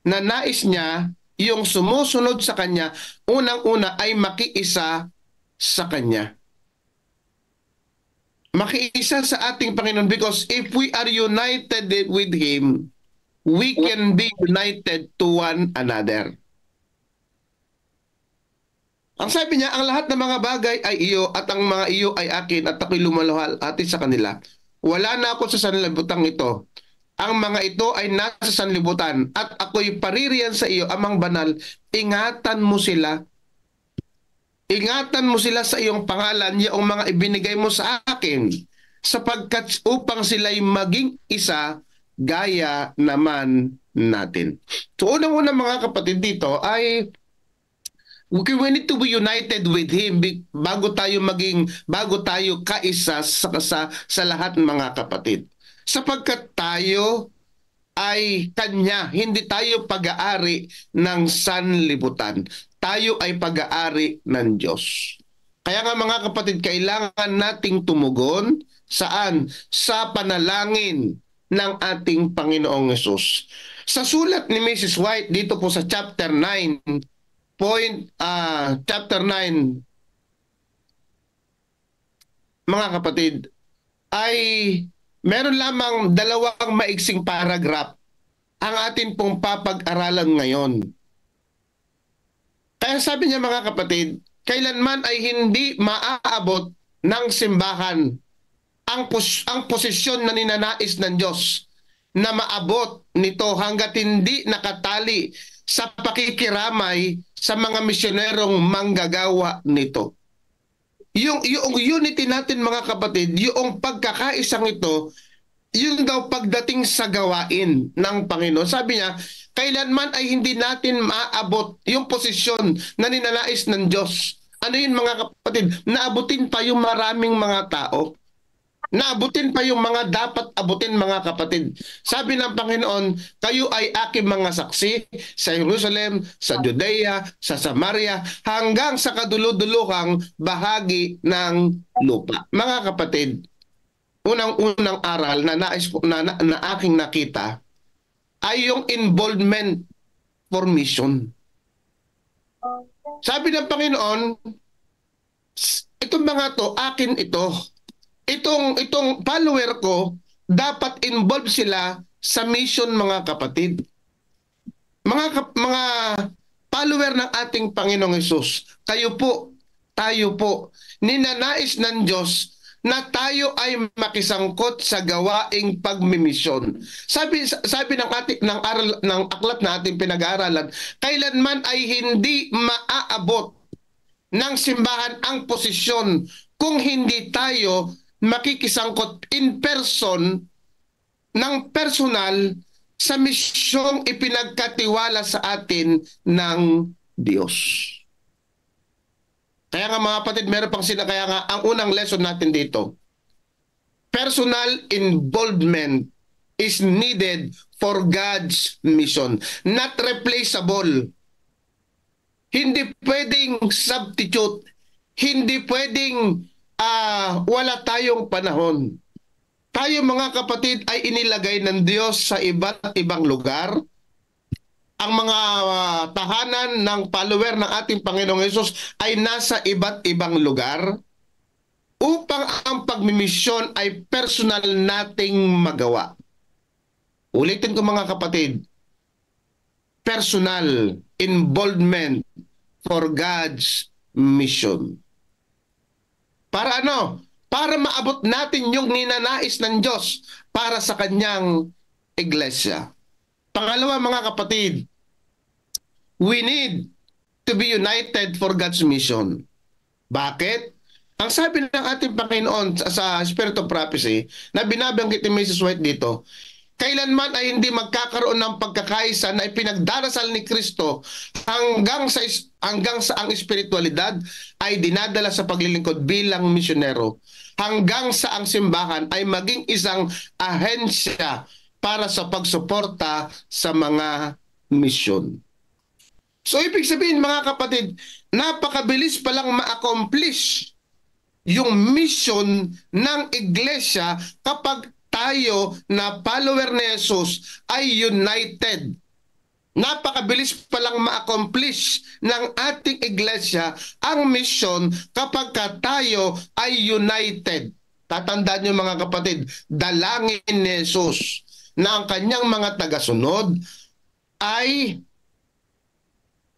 na nais niya, yung sumusunod sa kanya, unang-una ay makiisa sa kanya. Makiisa sa ating Panginoon, because if we are united with Him, we can be united to one another. Ang sabi niya, ang lahat ng mga bagay ay iyo at ang mga iyo ay akin at ako'y lumaluhati sa kanila. Wala na ako sa sanlibutang ito. Ang mga ito ay nasa sanlibutan at ako'y paririyan sa iyo, amang banal. Ingatan mo sila. Ingatan mo sila sa iyong pangalan, yung mga ibinigay mo sa akin, sapagkat upang sila'y maging isa, gaya naman natin. So unang-una, mga kapatid, dito ay we need to be united with Him bago tayo kaisa sa lahat, mga kapatid. Sapagkat tayo ay Kanya, hindi tayo pag-aari ng sanlibutan. Tayo ay pag-aari ng Diyos. Kaya nga, mga kapatid, kailangan nating tumugon saan? Sa panalangin ng ating Panginoong Hesus. Sa sulat ni Mrs. White dito po sa chapter 9, mga kapatid, ay meron lamang 2 maiksing paragraph ang atin pong papag-aralan ngayon. Kaya sabi niya, mga kapatid, kailanman ay hindi maaabot ng simbahan ang posisyon na ninanais ng Diyos na maabot nito hanggat hindi nakatali sa pakikiramay sa mga misyonerong manggagawa nito. Yung unity natin, mga kapatid, yung pagkakaisang ito, yun daw pagdating sa gawain ng Panginoon. Sabi niya, kailanman ay hindi natin maabot yung posisyon na ninanais ng Diyos. Ano yun, mga kapatid? Naabutin pa yung maraming mga tao. Naabutin pa yung mga dapat abutin, mga kapatid. Sabi ng Panginoon, kayo ay aking mga saksi sa Jerusalem, sa Judea, sa Samaria, hanggang sa kaduludulukang bahagi ng lupa. Mga kapatid, unang-unang aral na na aking nakita ay yung involvement for mission. Sabi ng Panginoon, itong mga to, akin ito. Itong follower ko, dapat involved sila sa mission, mga kapatid. Mga follower ng ating Panginoong Hesus, kayo po, tayo po, ninanais ng Diyos na tayo ay makisangkot sa gawaing pagmimisyon. Sabi ng aklat na ating pinag-aaralan, kailanman ay hindi maaabot ng simbahan ang posisyon kung hindi tayo makikisangkot in person ng personal sa misyong ipinagkatiwala sa atin ng Diyos. Kaya nga, mga kapatid, meron pang kaya nga ang unang lesson natin dito, personal involvement is needed for God's mission, not replaceable. Hindi pwedeng substitute, hindi pwedeng wala tayong panahon. Tayo, mga kapatid, ay inilagay ng Diyos sa iba't ibang lugar. Ang mga tahanan ng follower ng ating Panginoong Hesus ay nasa iba't ibang lugar upang ang pagmimisyon ay personal nating magawa. Ulitin ko, mga kapatid, personal involvement for God's mission. Para ano? Para maabot natin yung ninanais ng Diyos para sa kanyang iglesia. Pangalawa, mga kapatid, we need to be united for God's mission. Bakit? Ang sabi ng ating Panginoon sa Spirit of Prophecy, na binabanggit ni Mrs. White dito, kailanman ay hindi magkakaroon ng pagkakaisa na ipinagdarasal ni Kristo hanggang sa ang espiritualidad ay dinadala sa paglilingkod bilang misyonero. hanggang sa ang simbahan ay maging isang ahensya para sa pagsuporta sa mga misyon. So ibig sabihin mga kapatid, napakabilis palang ma-accomplish yung mission ng iglesia kapag tayo na follower ni Jesus ay united. Napakabilis palang ma-accomplish ng ating iglesia ang mission kapag tayo ay united. Tatandaan niyo mga kapatid, dalangin ni Jesus na ang kanyang mga tagasunod ay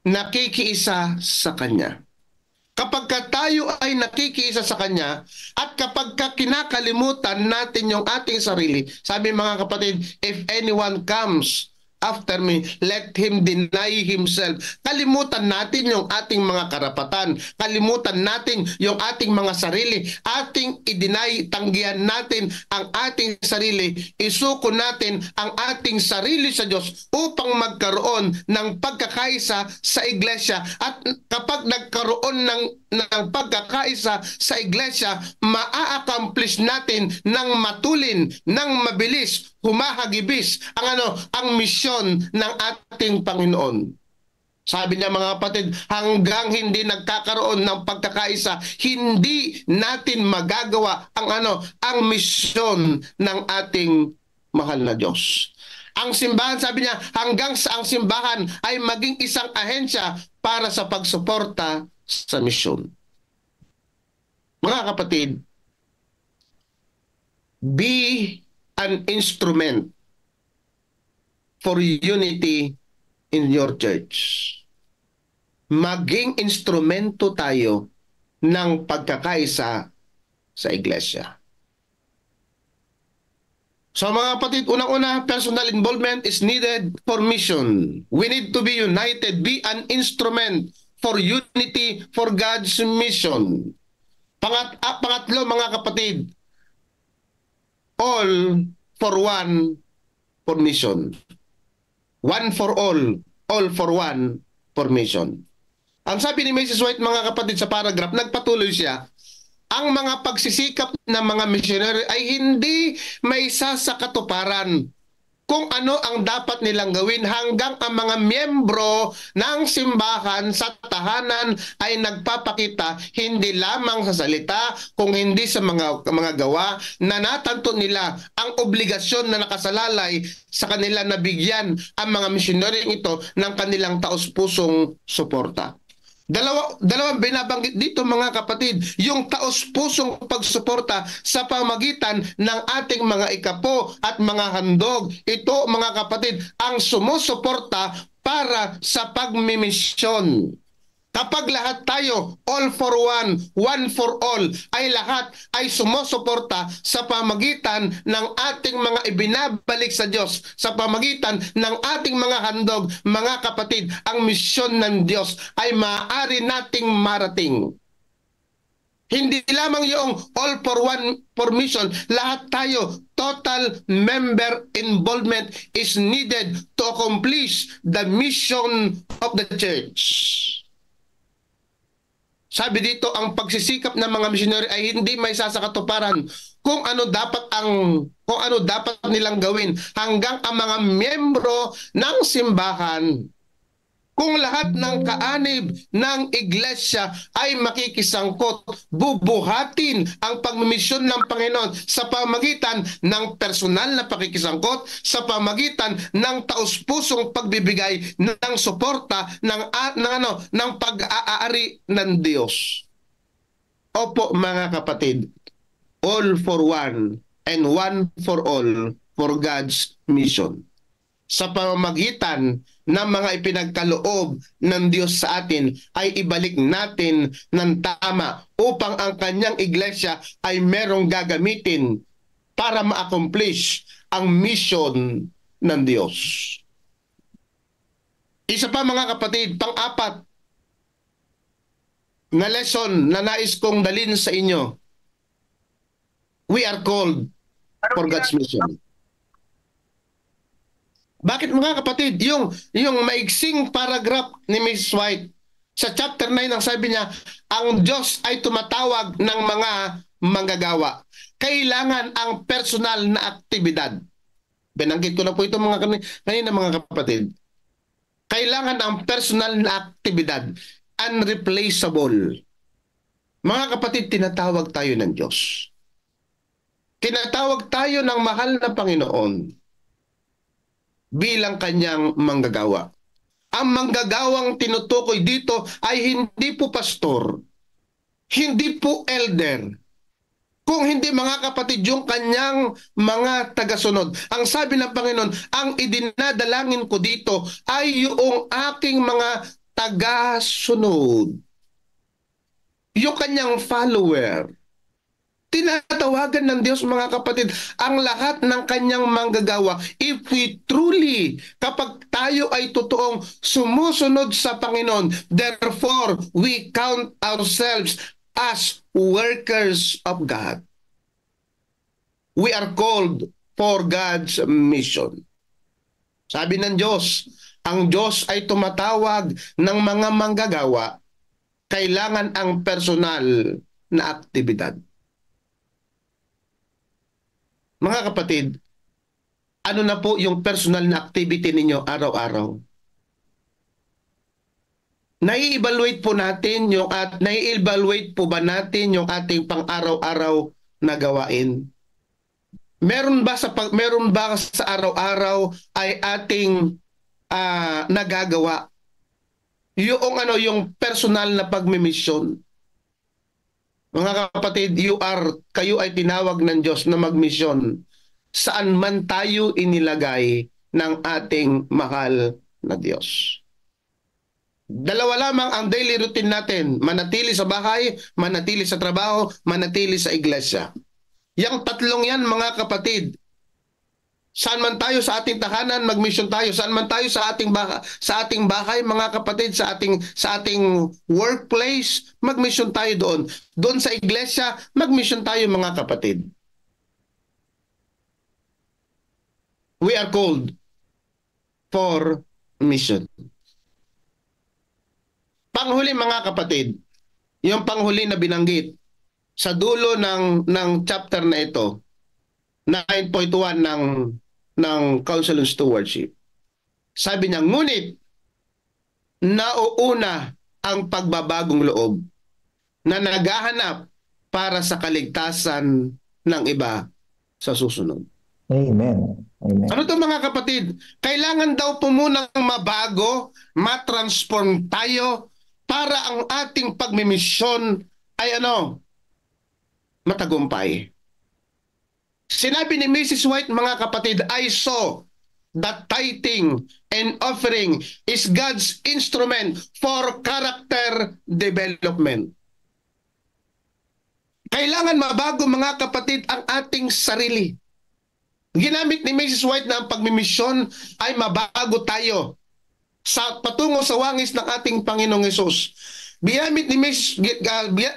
nakikiisa sa Kanya. Kapag tayo ay nakikiisa sa Kanya at kapag kinakalimutan natin yung ating sarili, sabi mga kapatid, if anyone comes after me, let him deny himself. Kalimutan natin yung ating mga karapatan. Kalimutan natin yung ating mga sarili. Ating i-deny, tanggihan natin ang ating sarili. Isuko natin ang ating sarili sa Diyos upang magkaroon ng pagkakaisa sa iglesia. At kapag nagkaroon ng pagkakaisa sa iglesia, maa-accomplish natin ng matulin, ng mabilis, humahagibis ang misyon ng ating Panginoon. Sabi niya mga kapatid, hanggang hindi nagkakaroon ng pagkakaisa, hindi natin magagawa ang misyon ng ating mahal na Diyos. Ang simbahan, sabi niya, hanggang sa ang simbahan ay maging isang ahensya para sa pagsuporta sa misyon. Mga kapatid, be an instrument for unity in your church. Maging instrumento tayo ng pagkakaisa sa iglesia. So mga kapatid, unang-una, personal involvement is needed for mission. We need to be united, be an instrument for unity for God's mission. Pangatlo mga kapatid, all for one for mission. One for all for one for mission. Ang sabi ni Mrs. White mga kapatid sa paragraph, nagpatuloy siya, ang mga pagsisikap ng mga missionary ay hindi may isa sa katuparan kung ano ang dapat nilang gawin hanggang ang mga miyembro ng simbahan sa tahanan ay nagpapakita hindi lamang sa salita kung hindi sa mga gawa na natanto nila ang obligasyon na nakasalalay sa kanila na bigyan ang mga misyonaryong ito ng kanilang taos-pusong suporta. Dalawang binabanggit dito mga kapatid, yung taos-pusong pagsuporta sa pamagitan ng ating mga ikapo at mga handog. Ito mga kapatid, ang sumusuporta para sa pagmimisyon. Kapag lahat tayo, all for one, one for all, ay lahat ay sumusuporta sa pamagitan ng ating mga ibinabalik sa Diyos, sa pamagitan ng ating mga handog, mga kapatid, ang misyon ng Diyos ay maaari nating marating. Hindi lamang yung all for one for mission, lahat tayo, total member involvement is needed to accomplish the mission of the church. Sabi dito, ang pagsisikap ng mga missionary ay hindi may sasakatuparan kung ano dapat nilang gawin hanggang ang mga miyembro ng simbahan. Kung lahat ng kaanib ng iglesia ay makikisangkot, bubuhatin ang pagmimisyon ng Panginoon sa pamagitan ng personal na pakikisangkot, sa pamagitan ng taos-pusong pagbibigay ng suporta ng pag-aari ng Diyos. Opo mga kapatid, all for one and one for all for God's mission. Sa pamamagitan ng mga ipinagkaloob ng Diyos sa atin ay ibalik natin ng tama upang ang kanyang iglesia ay merong gagamitin para ma-accomplish ang mission ng Diyos. Isa pa mga kapatid, pang-apat na lesson na nais kong dalhin sa inyo. We are called for God's mission. Bakit mga kapatid? Yung maiksing paragraph ni Mrs. White sa chapter 9 ang sabi niya, ang Diyos ay tumatawag ng mga manggagawa. Kailangan ang personal na aktibidad. Binanggit ko na po ito kanina mga kapatid. Kailangan ang personal na aktibidad. Unreplaceable. Mga kapatid, tinatawag tayo ng Diyos. Tinatawag tayo ng mahal na Panginoon bilang kanyang manggagawa. Ang manggagawang tinutukoy dito ay hindi po pastor, hindi po elder, kung hindi mga kapatid yung kanyang mga tagasunod. Ang sabi ng Panginoon, ang idinadalangin ko dito ay yung aking mga tagasunod. Yung kanyang follower. Tinatawagan ng Diyos mga kapatid ang lahat ng kanyang manggagawa. If we truly, kapag tayo ay totoong sumusunod sa Panginoon, therefore we count ourselves as workers of God. We are called for God's mission. Sabi ng Diyos, ang Diyos ay tumatawag ng mga manggagawa, kailangan ang personal na aktibidad. Mga kapatid, ano na po yung personal na activity ninyo araw-araw? Nai-evaluate po natin nai-evaluate po ba natin yung ating pang-araw-araw na gawain? Meron ba sa araw-araw ay ating nagagawa yung personal na pagmimisyon? Mga kapatid, kayo ay tinawag ng Diyos na magmisyon saan man tayo inilagay ng ating mahal na Diyos. Dalawa lamang ang daily routine natin: manatili sa bahay, manatili sa trabaho, manatili sa iglesia. Yang tatlong yan mga kapatid, saan man tayo sa ating tahanan, magmission tayo. Saan man tayo sa ating bahay mga kapatid, sa ating workplace, magmission tayo doon. Doon sa iglesia, magmission tayo mga kapatid. We are called for mission. Panghuli mga kapatid, yung panghuli na binanggit sa dulo ng chapter na ito, 9.1 ng Counsel on Stewardship. Sabi niya, ngunit nauuna ang pagbabagong loob na naghahanap para sa kaligtasan ng iba sa susunod. Amen. Amen. Ano to mga kapatid? Kailangan daw po munang mabago, matransform tayo para ang ating pagmimisyon ay matagumpay. Sinabi ni Mrs. White mga kapatid, I saw that tithing and offering is God's instrument for character development. Kailangan mabago mga kapatid ang ating sarili. Ginamit ni Mrs. White na ang pagmimisyon ay mabago tayo patungo sa wangis ng ating Panginoong Hesus.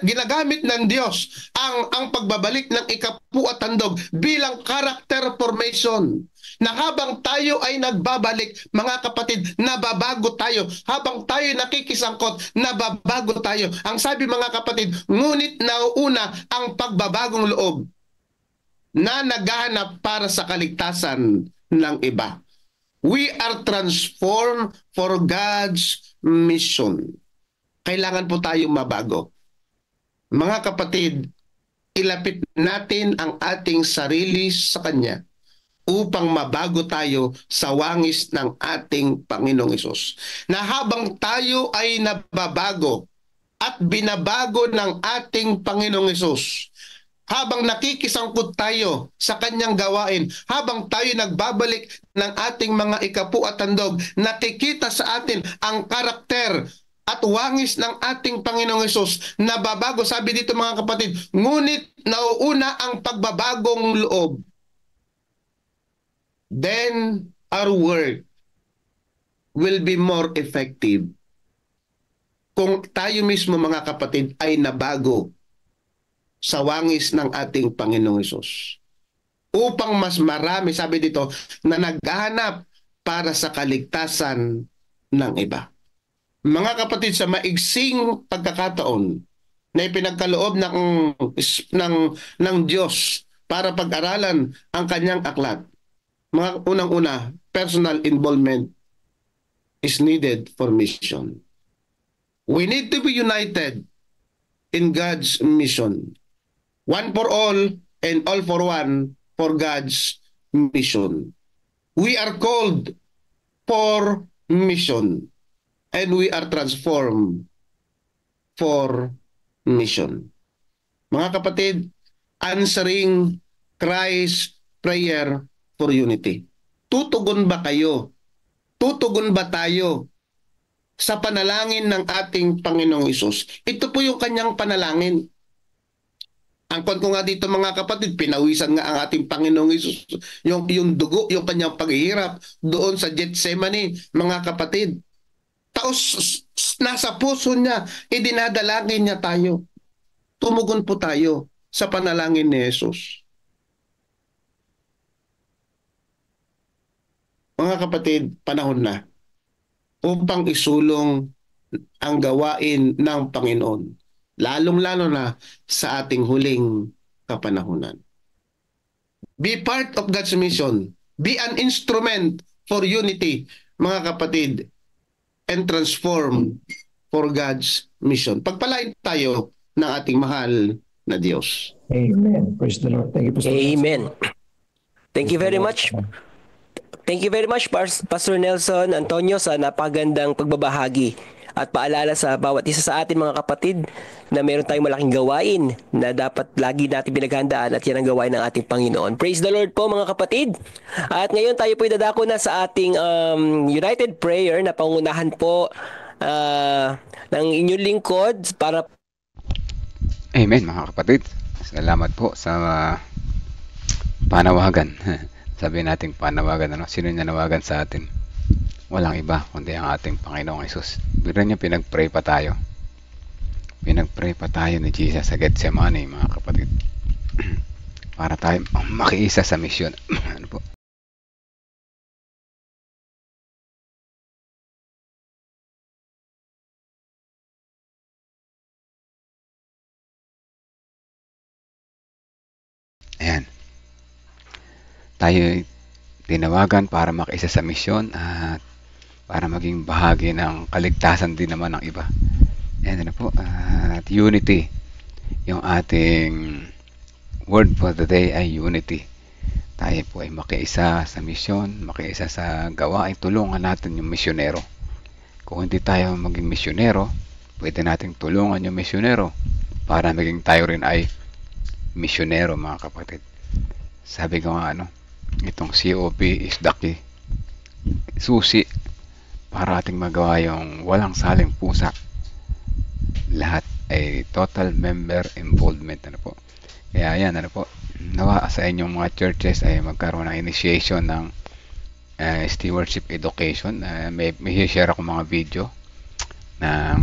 Ginagamit ng Diyos ang pagbabalik ng ikapu at handog bilang character formation. Na habang tayo ay nagbabalik, mga kapatid, nababago tayo. Habang tayo nakikisangkot, nababago tayo. Ang sabi mga kapatid, ngunit nauuna ang pagbabagong loob na naghahanap para sa kaligtasan ng iba. We are transformed for God's mission. Kailangan po tayong mabago. Mga kapatid, ilapit natin ang ating sarili sa Kanya upang mabago tayo sa wangis ng ating Panginoong Hesus. Na habang tayo ay nababago at binabago ng ating Panginoong Hesus, habang nakikisangkot tayo sa Kanyang gawain, habang tayo nagbabalik ng ating mga ikapu at handog, nakikita sa atin ang karakter at wangis ng ating Panginoong Hesus. Nababago, sabi dito mga kapatid, ngunit nauuna ang pagbabagong loob. Then our work will be more effective. Kung tayo mismo mga kapatid ay nabago sa wangis ng ating Panginoong Hesus. Upang mas marami, sabi dito, na naghahanap para sa kaligtasan ng iba. Mga kapatid, sa maigsing pagkakataon, na ipinagkaloob ng Diyos para pag-aralan ang kanyang aklat. Mga unang-una, personal involvement is needed for mission. We need to be united in God's mission. One for all and all for one for God's mission. We are called for mission and we are transformed for mission. Mga kapatid, answering Christ's prayer for unity. Tutugon ba kayo? Tutugon ba tayo sa panalangin ng ating Panginoong Hesus? Ito po yung kanyang panalangin. Angkon ko nga dito mga kapatid, pinawisan nga ang ating Panginoong Hesus. Yung dugo, yung kanyang paghihirap doon sa Gethsemane, mga kapatid. Taos nasa puso niya, idinadalangin niya tayo. Tumugon po tayo sa panalangin ni Hesus. Mga kapatid, panahon na upang isulong ang gawain ng Panginoon, lalong-lalo na sa ating huling kapanahunan. Be part of God's mission. Be an instrument for unity, mga kapatid, and transform for God's mission. Pagpalain tayo ng ating mahal na Diyos. Amen. Praise the Lord. Thank you, Pastor. Amen. Thank you very much. Thank you very much, Pastor Nelson Antonio, sa napagandang pagbabahagi at paalala sa bawat isa sa atin mga kapatid na meron tayong malaking gawain na dapat lagi natin pinaghandaan at yan ang gawain ng ating Panginoon. Praise the Lord po mga kapatid. At ngayon tayo po idadako na sa ating United Prayer na pangunahan po ng inyong lingkod para... Amen mga kapatid. Salamat po sa panawagan. Sabi nating panawagan, ano? Sino nanawagan sa atin? Walang iba kundi ang ating Panginoong Hesus. Bigla niya pinag-pray pa tayo. Pinag-pray pa tayo ni Jesus sa Gethsemane, mga kapatid. Para tayo makiisa sa misyon. Ano po? Ayan. Tayo tinawagan para makiisa sa misyon at para maging bahagi ng kaligtasan din naman ng iba. And ano po, at unity. Yung ating word for the day ay unity. Tayo po ay makiisa sa misyon, makiisa sa gawain, tulungan natin yung misyonero. Kung hindi tayo maging misyonero, pwede nating tulungan yung misyonero para maging tayo rin ay misyonero, mga kapatid. Sabi ko nga, itong COP is the key. Susi para ating magawa yung walang saling pusa. Lahat ay total member involvement. Ano po? Kaya yan, nawa sa inyong mga churches ay magkaroon ng initiation ng stewardship education. May share ako mga video ng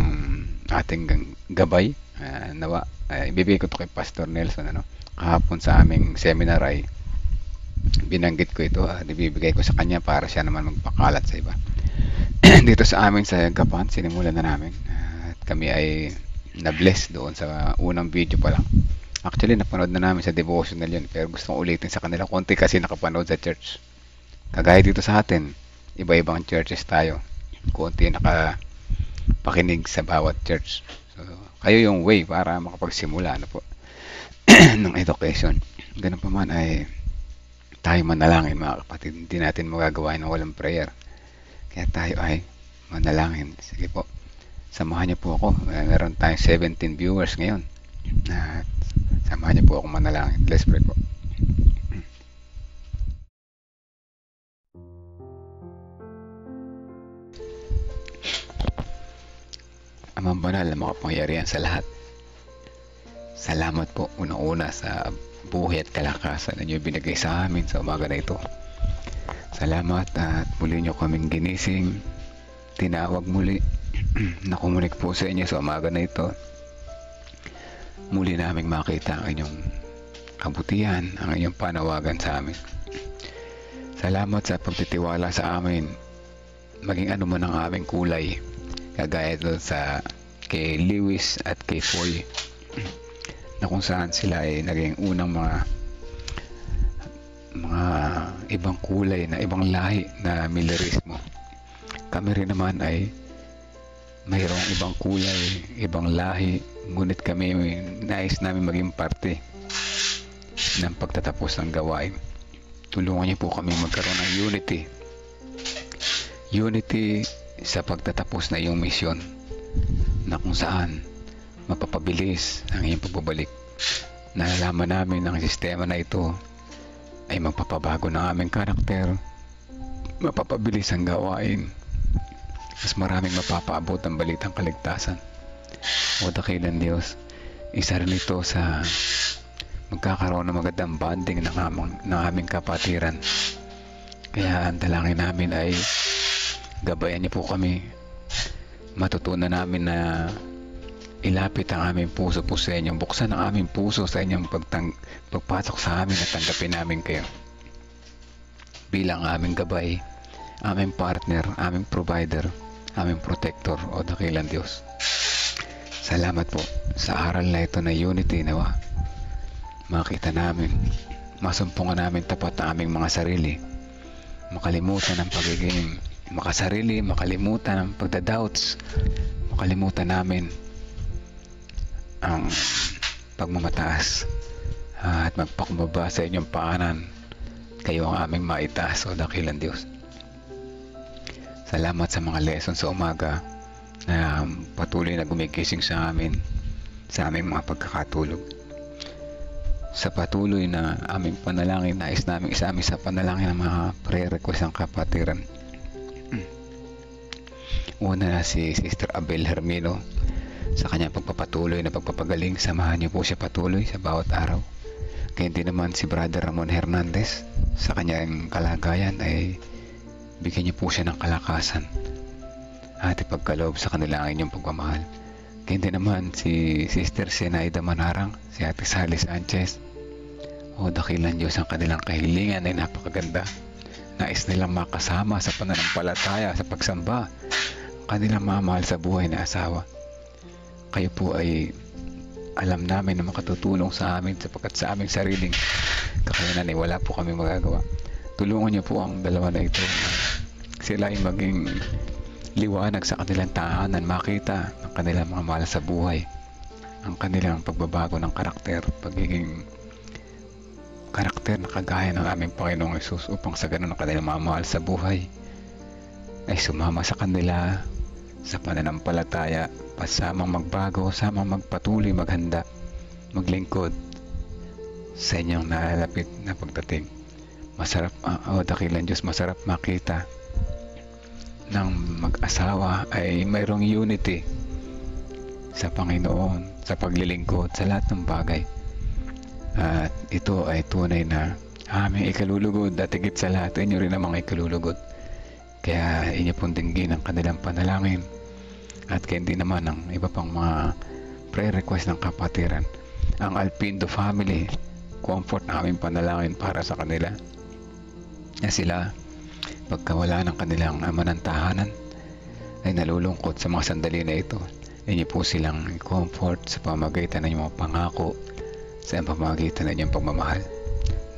ating gabay. Nawa, ibibigay ko to kay Pastor Nelson. Kahapon sa aming seminar ay binanggit ko ito, ibibigay ko sa kanya para siya naman magpakalat sa iba. Dito sa amin sa Gapan, sinimulan na namin at kami ay na-bless doon sa unang video pa lang. Actually, napanood na namin sa devotional yun, pero gusto kong ulitin sa kanila. Konti kasi nakapanood sa church. Kagaya dito sa atin, iba-ibang churches tayo. Konti nakapakinig sa bawat church. So, kayo yung way para makapagsimula ng education. Ganun pa man ay tayo manalangin, mga kapatid. Hindi natin magagawa ng walang prayer. Kaya tayo ay manalangin. Sige po, samahan niyo po ako. Meron tayong 17 viewers ngayon. At samahan niyo po ako manalangin. Let's pray po. Amang banal na makapangyarihan sa lahat. Salamat po unang-una sa buhay at kalakasan na niyo binigay sa amin sa umaga na ito. Salamat at muli niyo kaming ginising, tinawag muli, nakumunik po sa inyo sa umaga na ito. Muli naming makita ang inyong kabutihan, ang inyong panawagan sa amin. Salamat sa pagtitiwala sa amin, maging ano man ang aming kulay, kagaya doon sa kay Lewis at kay Foy. na kung saan sila ay naging unang mga ibang kulay na ibang lahi na milerismo. Kami rin naman ay mayroong ibang kulay, ibang lahi, ngunit kami nais namin maging parte ng pagtatapos ng gawain. Tulungan niyo po kami magkaroon ng unity sa pagtatapos na iyong misyon, na kung saan mapapabilis ang iyong pagbabalik. Nalalaman namin ang sistema na ito ay magpapabago ng aming karakter, mapapabilis ang gawain, mas maraming mapapaabot ang balitang kaligtasan. O dakilang Diyos, isa rin ito sa magkakaroon ng magandang bonding ng aming kapatiran. Kaya ang dalangin namin ay gabayan niyo po kami, matutunan namin na ilapit ang aming puso po sa inyo, buksan ang aming puso sa inyong pagpasok sa amin at tanggapin namin kayo bilang aming gabay, aming partner, aming provider, aming protector. O dakilang Diyos, salamat po sa aral na ito na unity. Nawa makita namin, masumpungan namin tapat ang aming mga sarili, makalimutan ang pagiging makasarili, makalimutan ang pagdadoubts, makalimutan namin ang pagmamataas at magpakumbaba sa inyong paanan. Kayo ang aming maitaas, o dakilang Diyos. Salamat sa mga lesson sa umaga na patuloy na gumigising sa amin, sa aming mga pagkakatulog. Sa patuloy na aming panalangin, nais namin isami sa panalangin ng mga prayer request ng kapatiran. Una na si Sister Abel Hermino, sa kanyang pagpapatuloy na pagpapagaling, samahan niyo po siya patuloy sa bawat araw. Kaya din naman si Brother Ramon Hernandez, sa kanyang kalagayan ay bigyan niyo po siya ng kalakasan at ipagkaloob sa kanila ang inyong pagmamahal. Kaya din naman si Sister Zenaida Manarang, si Ate Sally Sanchez, o dakilang Diyos, ang kanilang kahilingan ay napakaganda. Nais nilang makasama sa pananampalataya, sa pagsamba, kanilang mamahal sa buhay na asawa. Kayo po ay alam namin na makatutulong sa amin, sapagkat sa aming sariling kakayanan ay wala po kami magagawa. Tulungan niyo po ang dalawa na ito, sila ay maging liwanag sa kanilang tahanan, makita ang kanilang mga mahal sa buhay, ang kanilang pagbabago ng karakter, pagiging karakter na kagaya ng aming Panginoong Hesus, upang sa ganun ang kanilang mga mahal sa buhay ay sumama sa kanila sa pananampalataya, pasamang magbago, samang magpatuloy, maghanda, maglingkod sa inyong nalalapit na pagdating. Masarap, o dakilang Diyos, masarap makita ng mag-asawa ay mayroong unity sa Panginoon, sa paglilingkod, sa lahat ng bagay. At ito ay tunay na aming ikalulugod, at higit sa lahat, inyo rin namang ikalulugod. Kaya inyo pong dinggin ang kanilang panalangin, at kaya din naman ang iba pang mga prayer request ng kapatiran. Ang Alpindo family, comfort na aming panalangin para sa kanila, na sila pagkawala ng kanilang ama ng tahanan ay nalulungkot sa mga sandali na ito. Inyo po silang comfort sa pamamagitan ng inyong mga pangako, sa pamamagitan ng inyong pagmamahal.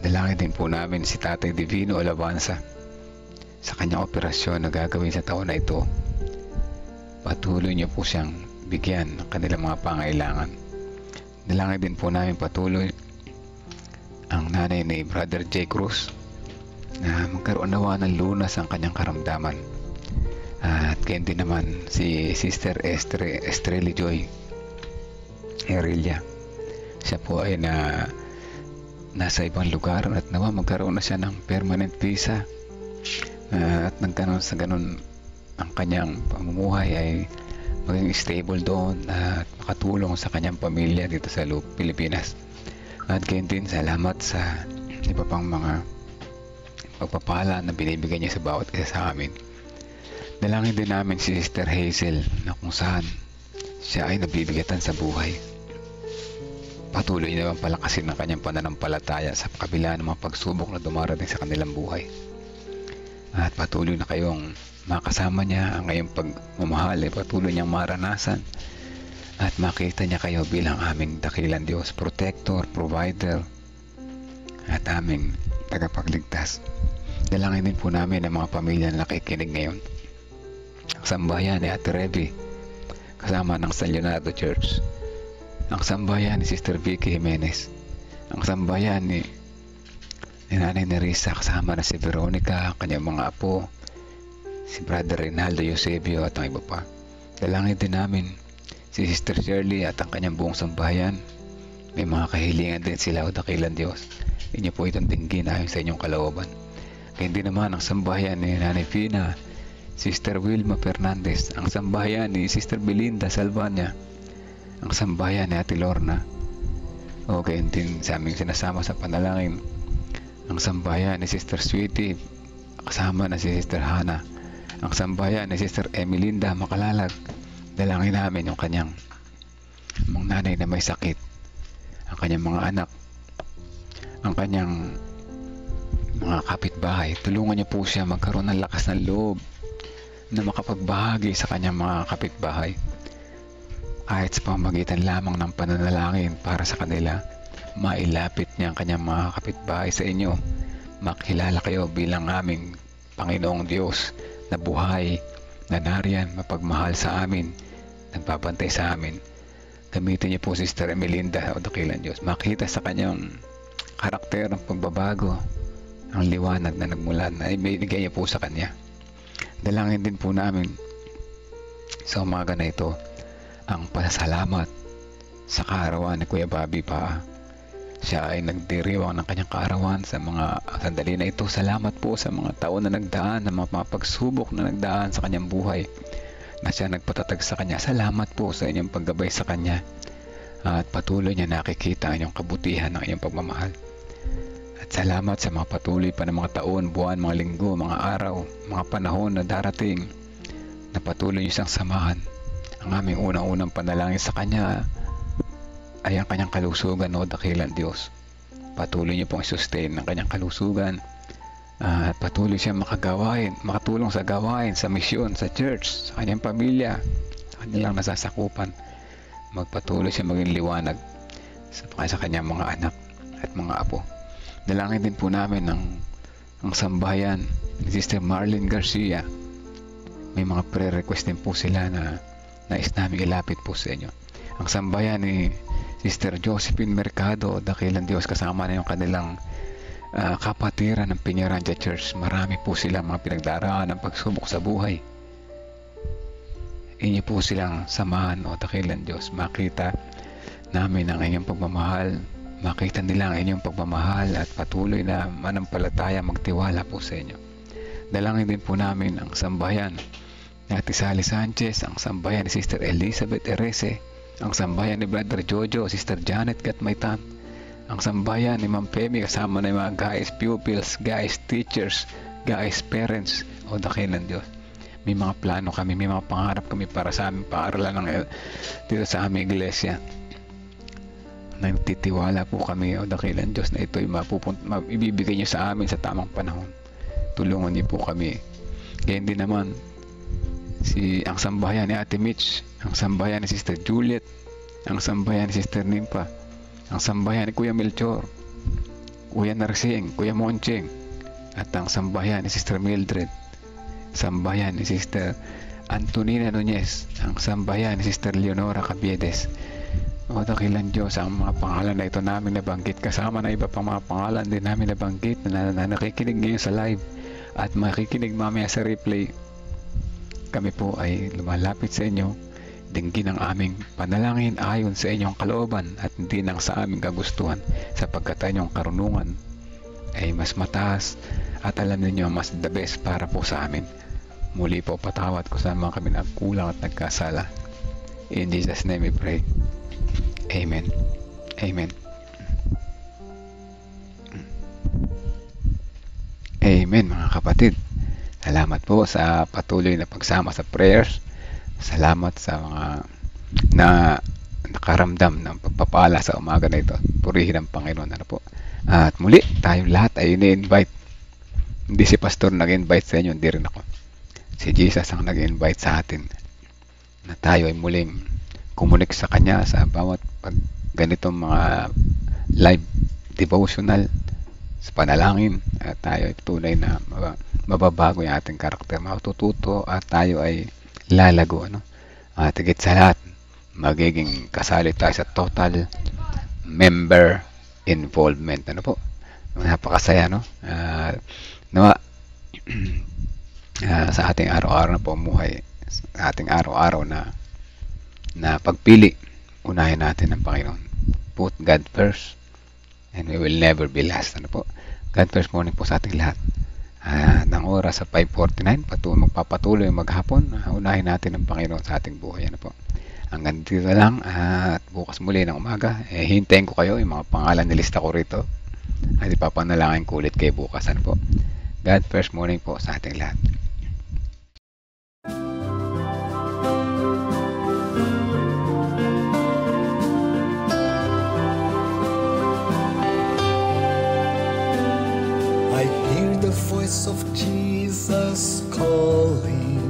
Dalangin din po namin si Tatay Divino Alabanza sa kanyang operasyon na gagawin sa taon na ito. Patuloy niyo po siyang bigyan ng kanilang mga pangailangan. Dalangin din po namin patuloy ang nanay ni Brother J. Cruz, na magkaroon nawa ng lunas ang kanyang karamdaman. At kaya din naman si Sister Estrella Joy Herelia, siya po ay nasa ibang lugar, at nawa magkaroon na siya ng permanent visa, at nagkaroon sa ganun ang kanyang pamumuhay ay maging stable doon at makatulong sa kanyang pamilya dito sa Pilipinas. At kaya din salamat sa iba pang mga pagpapala na binibigay niya sa bawat isa sa amin. Dalangin din namin si Sister Hazel, na kung saan siya ay nabibigatan sa buhay. Patuloy naman palakasin ng kanyang pananampalataya sa kabila ng mga pagsubok na dumarating sa kanilang buhay. At patuloy na kayong makasama niya ang ngayong pagmamahal ay patuloy niyang maranasan at makita niya kayo bilang aming dakilang Diyos, protector, provider, at aming tagapagligtas. Dalangin din po namin ang mga pamilya na nakikinig ngayon. Ang sambahayan ni Ate Revy, kasama ng San Leonardo Church. Ang sambahayan ni Sister Vicky Jimenez. Ang sambahayan ni Nanay Nerissa, kasama na si Veronica, kanyang mga apo, si Brother Rinaldo Eusebio at ang iba pa. Dalangin din namin si Sister Shirley at ang kanyang buong sambahayan. May mga kahilingan din sila o dakilang Diyos. Inyo po itong dinggin ayon sa inyong kalooban. Kaya din naman ang sambahayan ni Nanay Fina, Sister Wilma Fernandez, ang sambahayan ni Sister Belinda Salvania, ang sambahayan ni Ate Lorna. O kaya din sa aming sinasama sa panalangin, ang sambahayan ni Sister Sweetie, kasama na si Sister Hannah, ang sambahayan ni Sister Emilinda Makalalag. Dalangin namin yung kanyang mga nanay na may sakit, ang kanyang mga anak, ang kanyang mga kapitbahay. Tulungan niyo po siya magkaroon ng lakas ng loob na makapagbahagi sa kanyang mga kapitbahay, kahit sa pamamagitan lamang ng pananalangin para sa kanila. Mailapit niya ang kanyang mga kapitbahay sa inyo. Makilala kayo bilang aming Panginoong Diyos na buhay, na nariyan, mapagmahal sa amin, nagbabantay sa amin. Gamitin niyo po Sister Emelinda o dakilang Diyos. Makita sa kanyang karakter ng pagbabago, ang liwanag na nagmula na ibigay niyo po sa kanya. Dalangin din po namin sa umaga na ito ang pasasalamat sa kaarawan ni Kuya Bobby pa. Siya ay nagdiriwang ng kanyang kaarawan sa mga sandali na ito. Salamat po sa mga taon na nagdaan, na mga pagsubok na nagdaan sa kanyang buhay, na siya nagpatatag sa kanya. Salamat po sa inyong paggabay sa kanya, at patuloy niya nakikita ang inyong kabutihan ng inyong pagmamahal. At salamat sa mga patuloy pa ng mga taon, buwan, mga linggo, mga araw, mga panahon na darating, na patuloy niyo siyang samahan. Ang aming unang-unang panalangin sa kanya ay ang kanyang kalusugan o dakilang Diyos. Patuloy niyo pong sustain ng kanyang kalusugan, at patuloy siya makatulong sa gawain, sa misyon, sa church, sa kanyang pamilya, sa kanilang nasasakupan. Magpatuloy siya maging liwanag sa kanyang mga anak at mga apo. Dalangin din po namin ang sambahayan ni Sister Marlene Garcia. May mga prayer request din po sila na nais namin ilapit po sa inyo. Ang sambahayan ni Sister Josephine Mercado, dakilang Diyos, kasama na yung kanilang kapatiran ng Piñaranda Church. Marami po sila mga pinagdaraan ng pagsubok sa buhay. Inyo po silang samahan o dakilang Diyos. Makita namin ang inyong pagmamahal, makita nila ang inyong pagmamahal, at patuloy na manampalataya, magtiwala po sa inyo. Dalangin din po namin ang sambahayan ni Ate Sally Sanchez, ang sambahayan ni Sister Elizabeth Erese, ang sambahayan ni Brother Jojo, Sister Janet Gatmaytan, ang sambahayan ni Ma'am Pemi, kasama na yung mga guys pupils, guys teachers, guys parents o dakilang Diyos. May mga plano kami, may mga pangarap kami para sa aming paaralan dito sa aming iglesia. Nagtitiwala po kami o dakilang Diyos na ito'y ibibigay niyo sa amin sa tamang panahon. Tulungan niyo po kami. Ganyan din naman ang sambahayan ni Ate Mitch, ang sambahayan ni Sister Juliet, ang sambahayan ni Sister Nimpa, ang sambahayan ni Kuya Melchor, Kuya Narsing, Kuya Moncheng, at ang sambahayan ni Sister Mildred, sambahayan ni Sister Antonina Nunez, ang sambahayan ni Sister Leonora Cabiedes. O dakilang Diyos, ang mga pangalan na ito namin nabanggit, kasama na iba pang mga pangalan din namin nabanggit na nakikinig ngayon sa live at makikinig mamaya sa replay. Kami po ay lumalapit sa inyo, dinggin ang aming panalangin ayon sa inyong kalooban at hindi nang sa aming kagustuhan, sapagkat ang inyong karunungan ay mas mataas at alam ninyo mas the best para po sa amin. Muli po patawad ko saan mga kami nagkulang at nagkasala. In Jesus' name we pray. Amen. Amen. Amen mga kapatid. Salamat po sa patuloy na pagsama sa prayers. Salamat sa mga na nakaramdam ng pagpapala sa umaga na ito. Purihin ang Panginoon. Ano po? At muli, tayong lahat ay ini-invite. Hindi si Pastor nag-invite sa inyo, hindi rin ako. Si Jesus ang nag-invite sa atin na tayo ay muling kumunik sa Kanya sa bawat ganitong mga live devotional sa panalangin, at tayo ay tunay na mababago yung ating karakter, matututo at tayo ay lalago, ano? At higit sa lahat, magiging kasali tayo sa total member involvement, ano po? Napakasaya, no? Nawa sa ating araw-araw na pamumuhay, sa ating araw-araw na pagpili, unahin natin ang Panginoon. Put God first and we will never be last, ano po? God first morning po sa ating lahat. Ng oras sa 5:49, magpapatuloy maghapon, unahin natin ang Panginoon sa ating buhay, ano po? Hanggang dito lang, at bukas muli ng umaga, hintayin ko kayo, yung mga pangalan nilista ko rito, at ipapanalangin ko ulit kayo bukas, ano po? God first morning po sa ating lahat. I hear the voice of Jesus calling.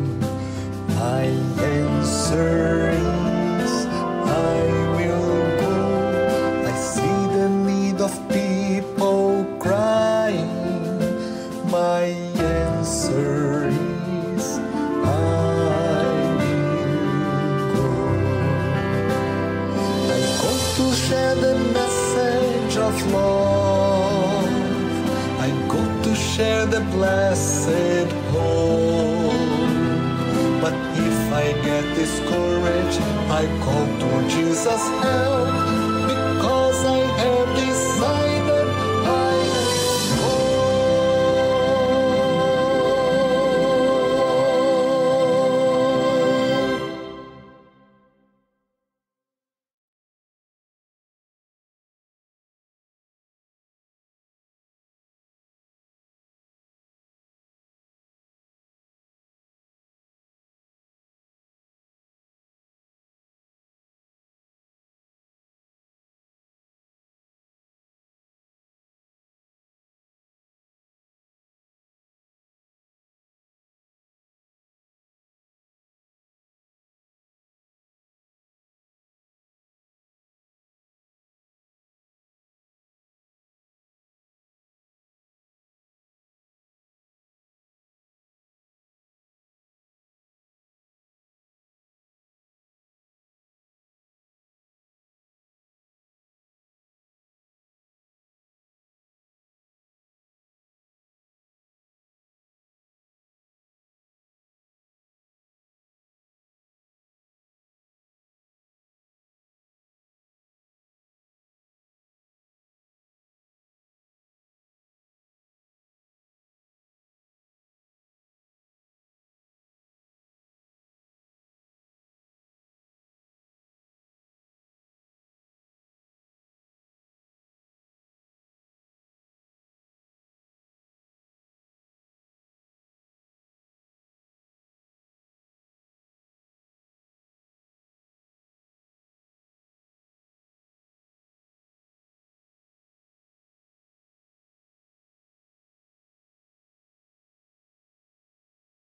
My answer is, I will go. I see the need of people crying. My answer is, I will go. I go to share the message of love. I go to share the blessed hope. But if I get discouraged, I call to Jesus' help.